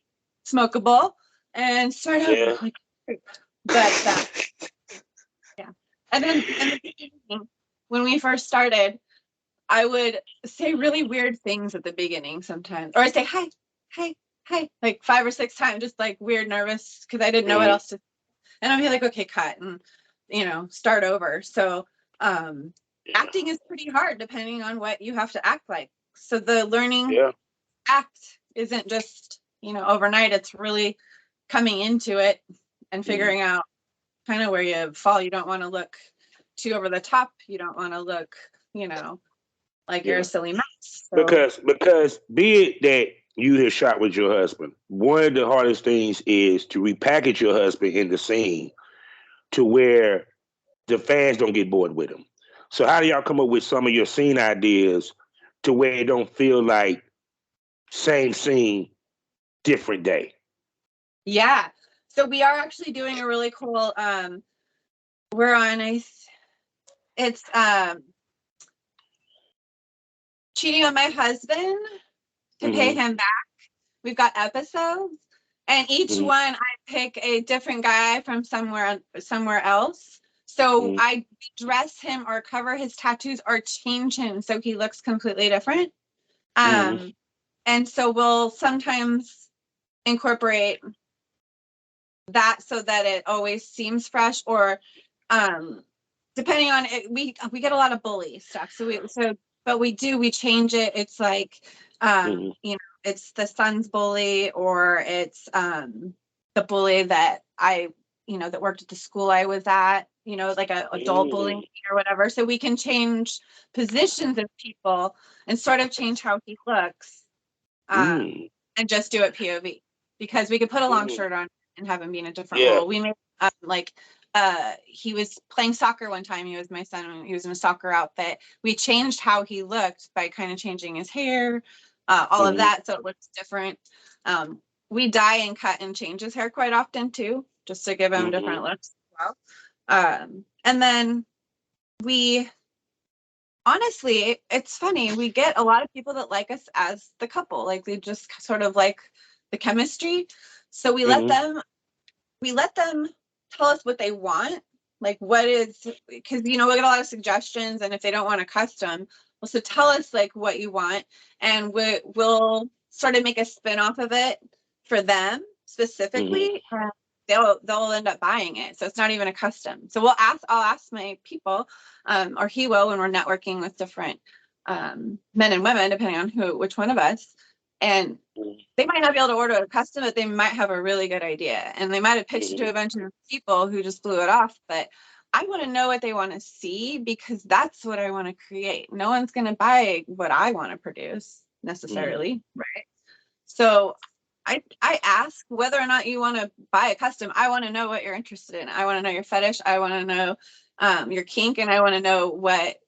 smoke a bowl, and start over. Like, but yeah. And then in the beginning, when we first started, I would say really weird things at the beginning sometimes. Or I say, hi, hi, like 5 or 6 times, just like weird, nervous, because I didn't know what else to. And I'd be like, okay, cut, and start over. So acting is pretty hard depending on what you have to act like. So the learning act isn't just overnight. It's really coming into it and figuring out kind of where you fall. You don't want to look too over the top. You don't want to look, like you're a silly mouse. So. Because be it that you hit shot with your husband, one of the hardest things is to repackage your husband in the scene to where the fans don't get bored with him. So how do y'all come up with some of your scene ideas to where it don't feel like same scene, different day? Yeah. So we are actually doing a really cool we're on it's cheating on my husband to pay him back. We've got episodes, and each one I pick a different guy from somewhere else. So I dress him or cover his tattoos or change him so he looks completely different. And so we'll sometimes incorporate that so that it always seems fresh, or depending on it, we get a lot of bully stuff. But we change it. It's like it's the son's bully, or it's the bully that I that worked at the school I was at, like a adult bullying or whatever. So we can change positions of people and sort of change how he looks, and just do it POV, because we could put a long shirt on and have him be in a different role. We made he was playing soccer one time. He was my son. He was in a soccer outfit. We changed how he looked by kind of changing his hair, all of that, so it looks different. We dye and cut and change his hair quite often too, just to give him different looks as well. And then honestly, it's funny. We get a lot of people that like us as the couple. Like, they just sort of like the chemistry. So we let them tell us what they want. Like, because we get a lot of suggestions, and if they don't want a custom, well, so tell us like what you want, and we'll sort of make a spin off of it for them specifically. They'll end up buying it. So it's not even a custom. So I'll ask my people, or he will, when we're networking with different men and women, depending on which one of us. And they might not be able to order a custom, but they might have a really good idea. And they might have pitched it to a bunch of people who just blew it off. But I want to know what they want to see, because that's what I want to create. No one's going to buy what I want to produce necessarily, right? So I ask whether or not you want to buy a custom. I want to know what you're interested in. I want to know your fetish. I want to know your kink, and I want to know what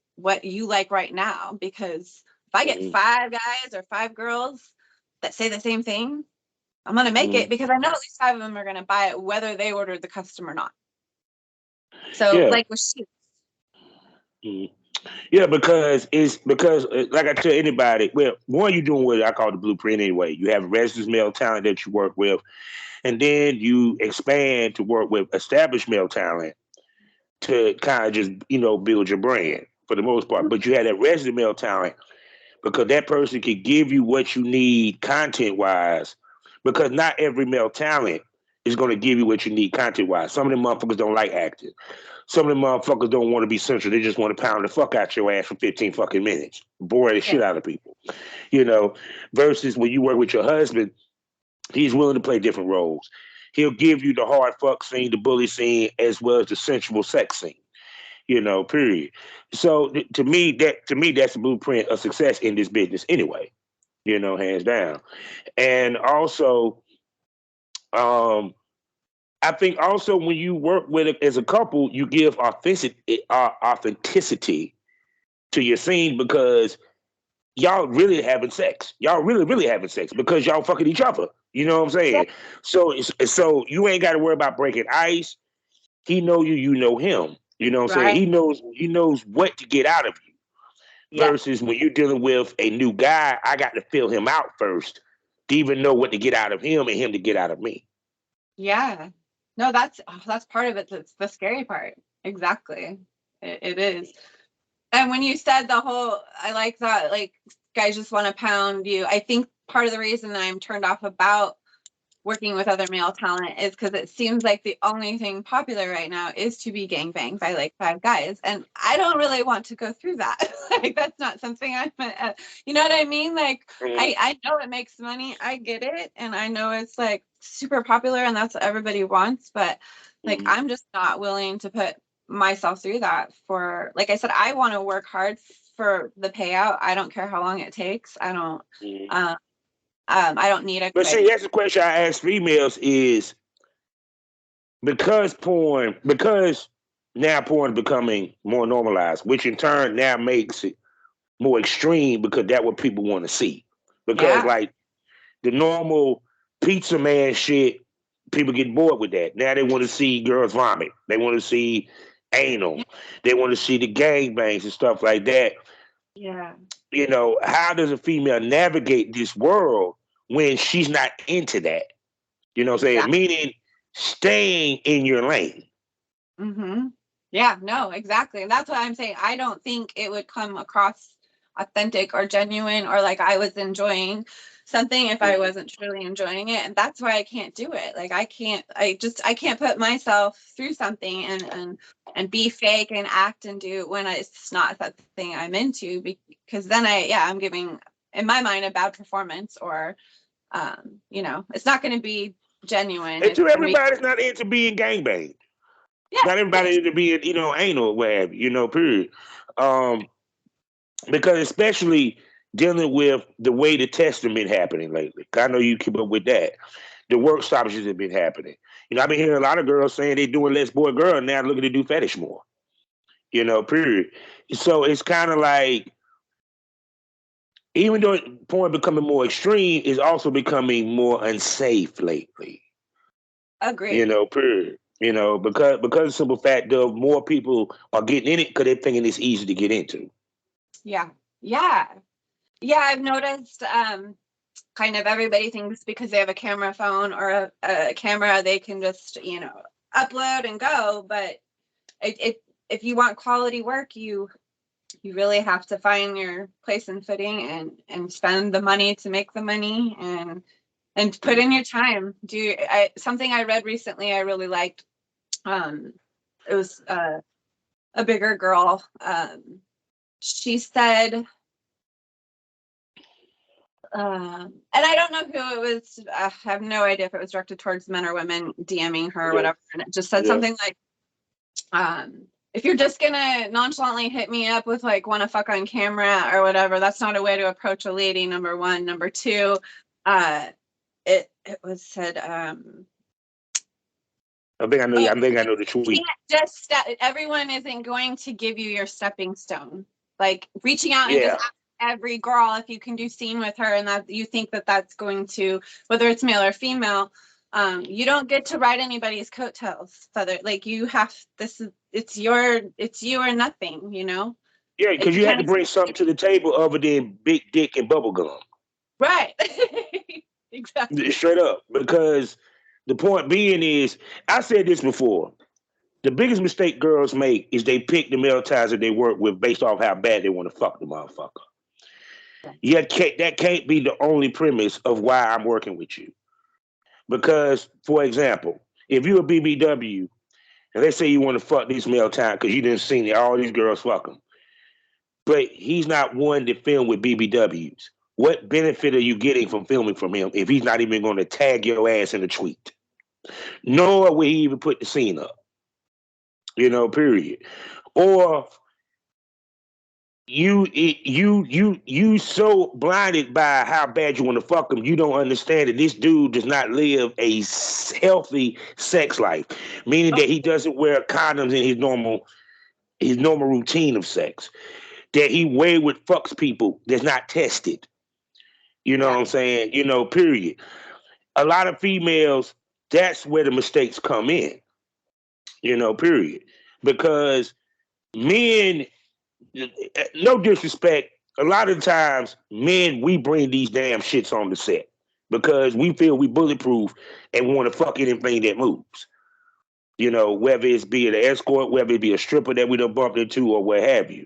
you like right now. Because if I get 5 guys or 5 girls that say the same thing, I'm going to make it, because I know at least 5 of them are going to buy it, whether they ordered the custom or not. So like with sheets. Yeah, because like I tell anybody, well, one, you're doing what I call the blueprint anyway. You have residence male talent that you work with, and then you expand to work with established male talent to kind of just build your brand for the most part. But you have that resident male talent because that person can give you what you need content wise. Because not every male talent is going to give you what you need content wise. Some of them motherfuckers don't like acting. Some of them motherfuckers don't want to be central. They just want to pound the fuck out your ass for 15 fucking minutes. Bore the shit out of people. Versus when you work with your husband, he's willing to play different roles. He'll give you the hard fuck scene, the bully scene, as well as the sensual sex scene. Period. So to me, that's the blueprint of success in this business anyway. Hands down. And also, I think also when you work with it as a couple, you give authenticity to your scene, because y'all really having sex. Y'all really, really having sex because y'all fucking each other. You know what I'm saying? Yeah. So you ain't got to worry about breaking ice. He know you, you know him. You know what I'm saying? He knows what to get out of you. Yeah. Versus when you're dealing with a new guy, I got to feel him out first to even know what to get out of him and him to get out of me. Yeah. No, that's part of it. That's the scary part. Exactly. It is. And when you said I like that, like, guys just want to pound you. I think part of the reason I'm turned off about working with other male talent is because it seems like the only thing popular right now is to be gangbanged by like 5 guys, and I don't really want to go through that. Like that's not something you know what I mean? Like I know it makes money, I get it, and I know it's like super popular and that's what everybody wants, but like I'm just not willing to put myself through that for, like I said, I want to work hard for the payout. I don't care how long it takes. I don't need a But see, that's the question I ask females is because now porn is becoming more normalized, which in turn now makes it more extreme because that's what people want to see. Because like the normal pizza man shit, people get bored with that. Now they want to see girls vomit. They want to see anal. They want to see the gangbangs and stuff like that. Yeah. You know, how does a female navigate this world when she's not into that? You know what I'm saying? Exactly. Meaning staying in your lane. Mm-hmm. Yeah, no, exactly. And that's what I'm saying. I don't think it would come across authentic or genuine or like I was enjoying something if I wasn't truly enjoying it. And that's why I can't do it. Like I can't put myself through something and be fake and act and do when it's not that thing I'm into, because then I'm giving, in my mind, a bad performance, or you know, it's not going to be genuine. And to everybody's not into being gangbanged. Yeah. Not everybody into being, you know, anal, whatever, you know, period. Because especially dealing with the way the testing been happening lately. I know you keep up with that. The work stoppages have been happening. You know, I've been hearing a lot of girls saying they're doing less boy girl now looking to do fetish more. You know, period. So it's kind of like, even though porn becoming more extreme, is also becoming more unsafe lately. Agree. You know, period. You know, because the simple fact of more people are getting in it because they're thinking it's easy to get into. Yeah. I've noticed kind of everybody thinks because they have a camera phone or a camera they can just, you know, upload and go, but if you want quality work, you really have to find your place and footing and spend the money to make the money and put in your time. Something I read recently I really liked. It was a bigger girl. She said, and I don't know who it was. I have no idea if it was directed towards men or women DMing her or whatever. And it just said something like, if you're just gonna nonchalantly hit me up with like wanna fuck on camera or whatever, that's not a way to approach a lady. Number one. Number two, it was said. I think I know the tweet. Just everyone isn't going to give you your stepping stone. Like reaching out and just ask every girl if you can do scene with her, and that you think that that's going to, whether it's male or female, you don't get to ride anybody's coattails. Like you have it's you or nothing, you know. Yeah, because you had to bring something to the table other than big dick and bubble gum. Right. Exactly. Straight up. Because the point being is, I said this before. The biggest mistake girls make is they pick the male ties that they work with based off how bad they want to fuck the motherfucker. Yeah, that can't be the only premise of why I'm working with you. Because, for example, if you're a BBW, and let's say you want to fuck this male time because you didn't see all these girls fuck him, but he's not one to film with BBWs. What benefit are you getting from filming from him if he's not even going to tag your ass in a tweet? Nor will he even put the scene up. You know, period. Or you so blinded by how bad you want to fuck him, you don't understand that this dude does not live a healthy sex life, meaning that he doesn't wear condoms in his normal routine of sex, that he wayward fucks people that's not tested. You know what I'm saying? You know, period. A lot of females, that's where the mistakes come in. You know, period. Because men, no disrespect, a lot of times men, we bring these damn shits on the set because we feel we bulletproof and want to fuck anything that moves. You know, whether it's be an escort, whether it be a stripper that we done bumped into or what have you.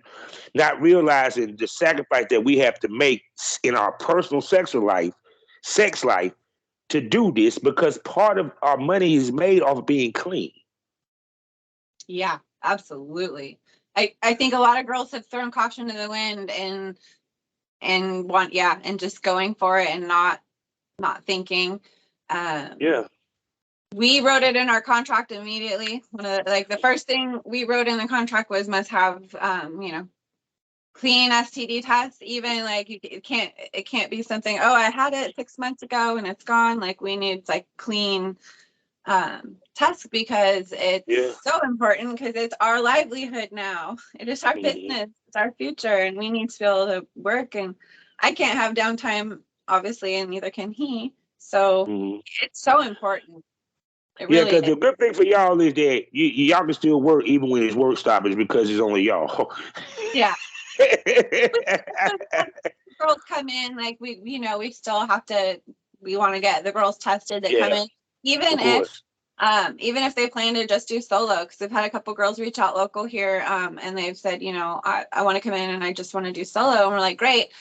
Not realizing the sacrifice that we have to make in our personal sexual life sex life to do this because part of our money is made off of being clean. Yeah, absolutely. I think a lot of girls have thrown caution to the wind and and just going for it and not thinking. Yeah. We wrote it in our contract immediately. One of the first thing we wrote in the contract was must have clean STD test. Even like it can't be something, oh, I had it 6 months ago and it's gone. Like we need like clean test because Yeah. it's so important because it's our livelihood now. It is our business, it's our future, and we need to be able to work. And I can't have downtime, obviously, and neither can he. So it's so important. It Yeah, really because is. the good thing for y'all is that y'all can still work even when it's work stoppage because it's only y'all. Yeah. Girls come in, like we still have to, we want to get the girls tested that come Yeah, in, even of course. if they plan to just do solo, because I've had a couple girls reach out local here, and they've said, I want to come in and I just want to do solo, and we're like, great,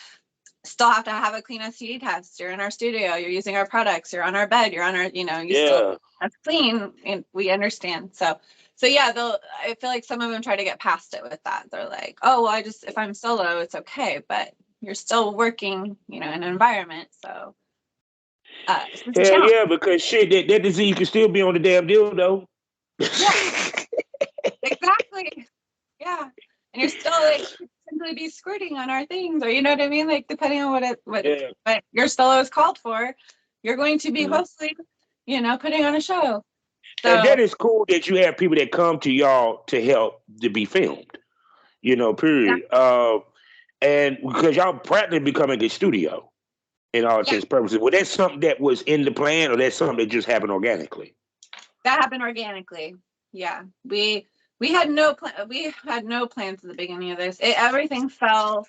still have to have a clean STD test. You're in our studio, you're using our products, you're on our bed, you're on our, you still Yeah. that's clean, and we understand. So yeah, I feel like some of them try to get past it with that. They're like, oh, well, if I'm solo, it's okay, but you're still working, in an environment. So it's a Hell challenge. yeah, because shit, that disease can still be on the damn dildo. Yeah, exactly. Yeah. And you're still like simply be squirting on our things, or you know what I mean? Like depending on Yeah. what your solo is called for, you're going to be Mhm. hopefully, putting on a show. And So that is cool that you have people that come to y'all to help to be filmed. yeah, Period. And because y'all practically becoming a studio in all yeah, intents and purposes. Well, that's something that was in the plan, or that's something that just happened organically. that happened organically. Yeah. We had no plans at the beginning of this. Everything fell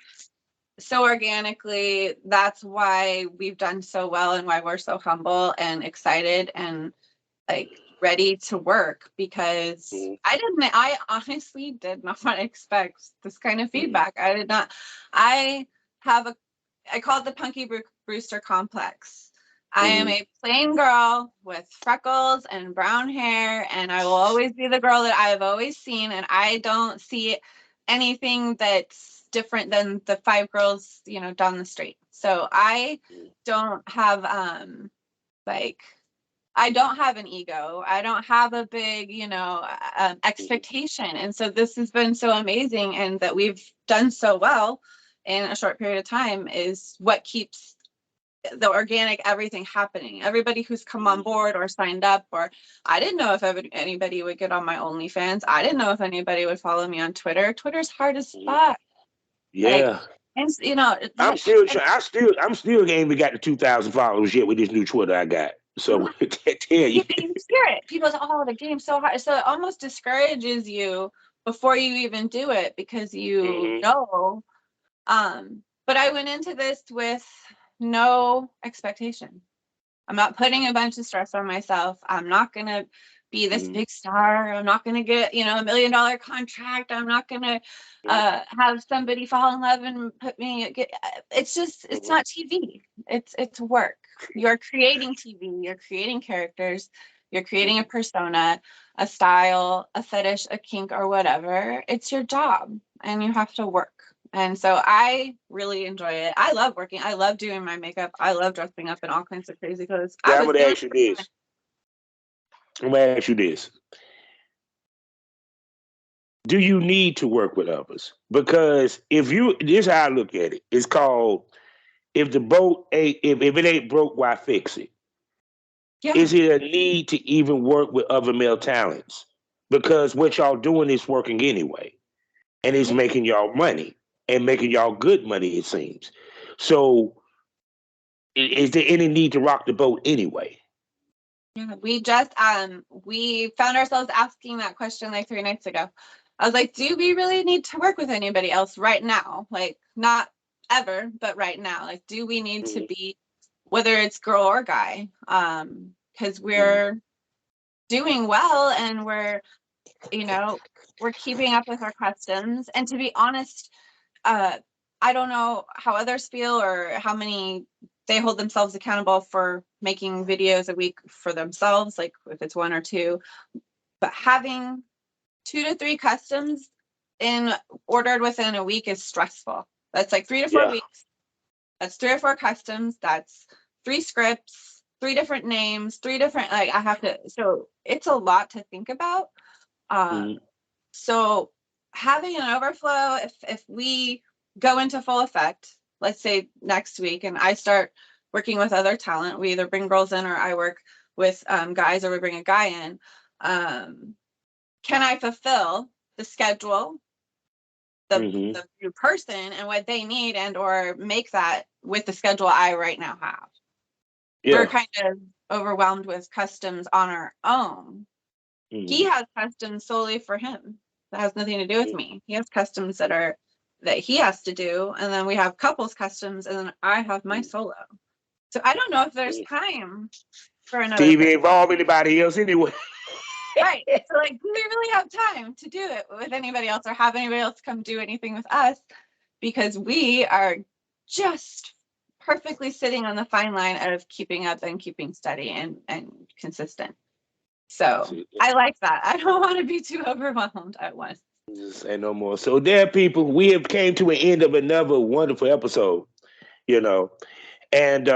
so organically. That's why we've done so well and why we're so humble and excited and like ready to work, because Mhm. I honestly did not expect this kind of Mhm. feedback. I did not. I have I call it the Brewster complex. I am Mhm. a plain girl with freckles and brown hair, and I will always be the girl that I have always seen. And I don't see anything that's different than the five girls, down the street. So I don't have like I don't have an ego. I don't have a big, expectation. And so this has been so amazing, and that we've done so well in a short period of time is what keeps the organic everything happening. Everybody who's come on board or signed up, or I didn't know if anybody would get on my OnlyFans. I didn't know if anybody would follow me on Twitter. Twitter's hard as fuck. Like, Yeah. and I'm still trying. I'm still ain't even got the 2,000 followers yet with this new Twitter I got. So tell you. you hear it. People say, "Oh, the game's so hard." So it almost discourages you before you even do it, because you Mhm. know. But I went into this with no expectation. I'm not putting a bunch of stress on myself. I'm not gonna be this Mhm. big star. I'm not gonna get, $1 million contract. I'm not gonna have somebody fall in love and put me. It's Mhm. not TV. It's work. You're creating TV. You're creating characters. You're creating a Mhm. persona, a style, a fetish, a kink, or whatever. It's your job, and you have to work. And so I really enjoy it. I love working. I love doing my makeup. I love dressing up in all kinds of crazy clothes. I Now I'm was gonna doing ask you this. I'm gonna ask you this. Do you need to work with others? Because this is how I look at it. It's called if the boat ain't if it ain't broke, why fix it? yeah, Is it a need to even work with other male talents? Because what y'all doing is working anyway, and it's yeah, making y'all money and making y'all good money, it seems. So is there any need to rock the boat anyway? yeah. We found ourselves asking that question like 3 nights ago. I was like, do we really need to work with anybody else right now? Like, not ever, but right now. Like, do we need to Mhm. be, whether it's girl or guy? Because Mhm. we're doing well, and we're keeping up with our customs. And to be honest, uh, I don't know how others feel or how many they hold themselves accountable for making videos a week for themselves, like if it's 1 or 2. But having 2 to 3 customs ordered within a week is stressful. That's like 3 to 4 Yeah. weeks. That's 3 or 4 customs. That's 3 scripts, 3 different names, 3 different, like I have to, so it's a lot to think about. So having an overflow, if we go into full effect, let's say next week, and I start working with other talent, we either bring girls in or I work with guys, or we bring a guy in. Can I fulfill the schedule, the new person and what they need, and or make that with the schedule I right now have? Yeah. We're kind of overwhelmed with customs on our own. He has customs solely for him. That has nothing to do with me. He has customs that he has to do, and then we have couples customs, and then I have my solo. So I don't know if there's time for another to person. involve anybody else anyway. Right. So like, do we really have time to do it with anybody else, or have anybody else come do anything with us? Because we are just perfectly sitting on the fine line of keeping up and keeping steady and consistent. So I like that. I don't want to be too overwhelmed at once. Say no more. So there, people, we have came to an end of another wonderful episode, and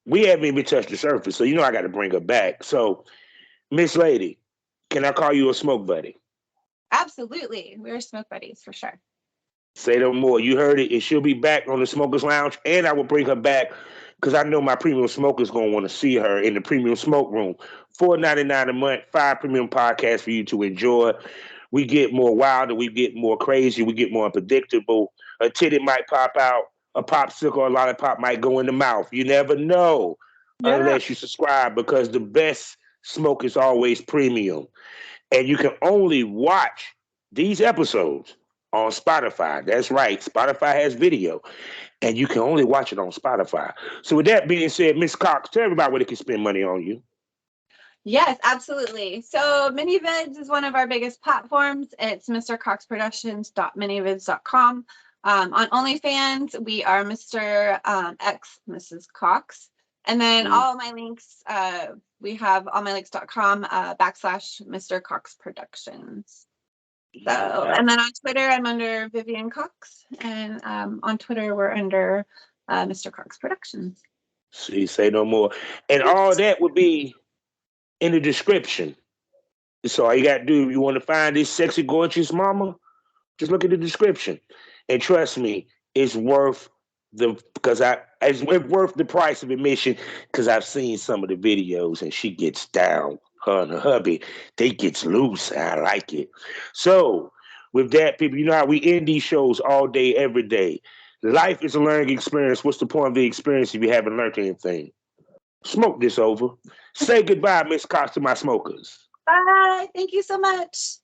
we haven't even touched the surface. So I got to bring her back. So, Miss Lady, can I call you a smoke buddy? Absolutely, we're smoke buddies for sure. Say no more. You heard it. And she'll be back on the Smokers Lounge, and I will bring her back because I know my premium smokers gonna want to see her in the premium smoke room. $4.99 a month, 5 premium podcasts for you to enjoy. We get more wilder, we get more crazy, we get more unpredictable. A titty might pop out, a popsicle or a lollipop might go in the mouth. You never know unless you subscribe, because the best smoke is always premium. And you can only watch these episodes on Spotify. That's right. Spotify has video, and you can only watch it on Spotify. So with that being said, Miss Cox, tell everybody where they can spend money on you. Yes, absolutely. So MiniVids is one of our biggest platforms. It's mrcoxproductions.minivids.com. On OnlyFans, we are Mr. X Mrs. Cox. And then all my links, we have allmylinks.com / Mr. Cox Productions. So, and then on Twitter, I'm under Vivian Cox. And on Twitter, we're under Mr. Cox Productions. See, say no more. And all that would be in the description. So all you got to do, if you want to find this sexy, gorgeous mama, just look at the description. And trust me, it's worth it's worth the price of admission, because I've seen some of the videos and she gets down. Her and her hubby, they gets loose. I like it. So with that, people, you know how we end these shows all day, every day. Life is a learning experience. What's the point of the experience if you haven't learned anything? Smoke this over. Say goodbye, Miss Cox, to my smokers. Bye. Thank you so much.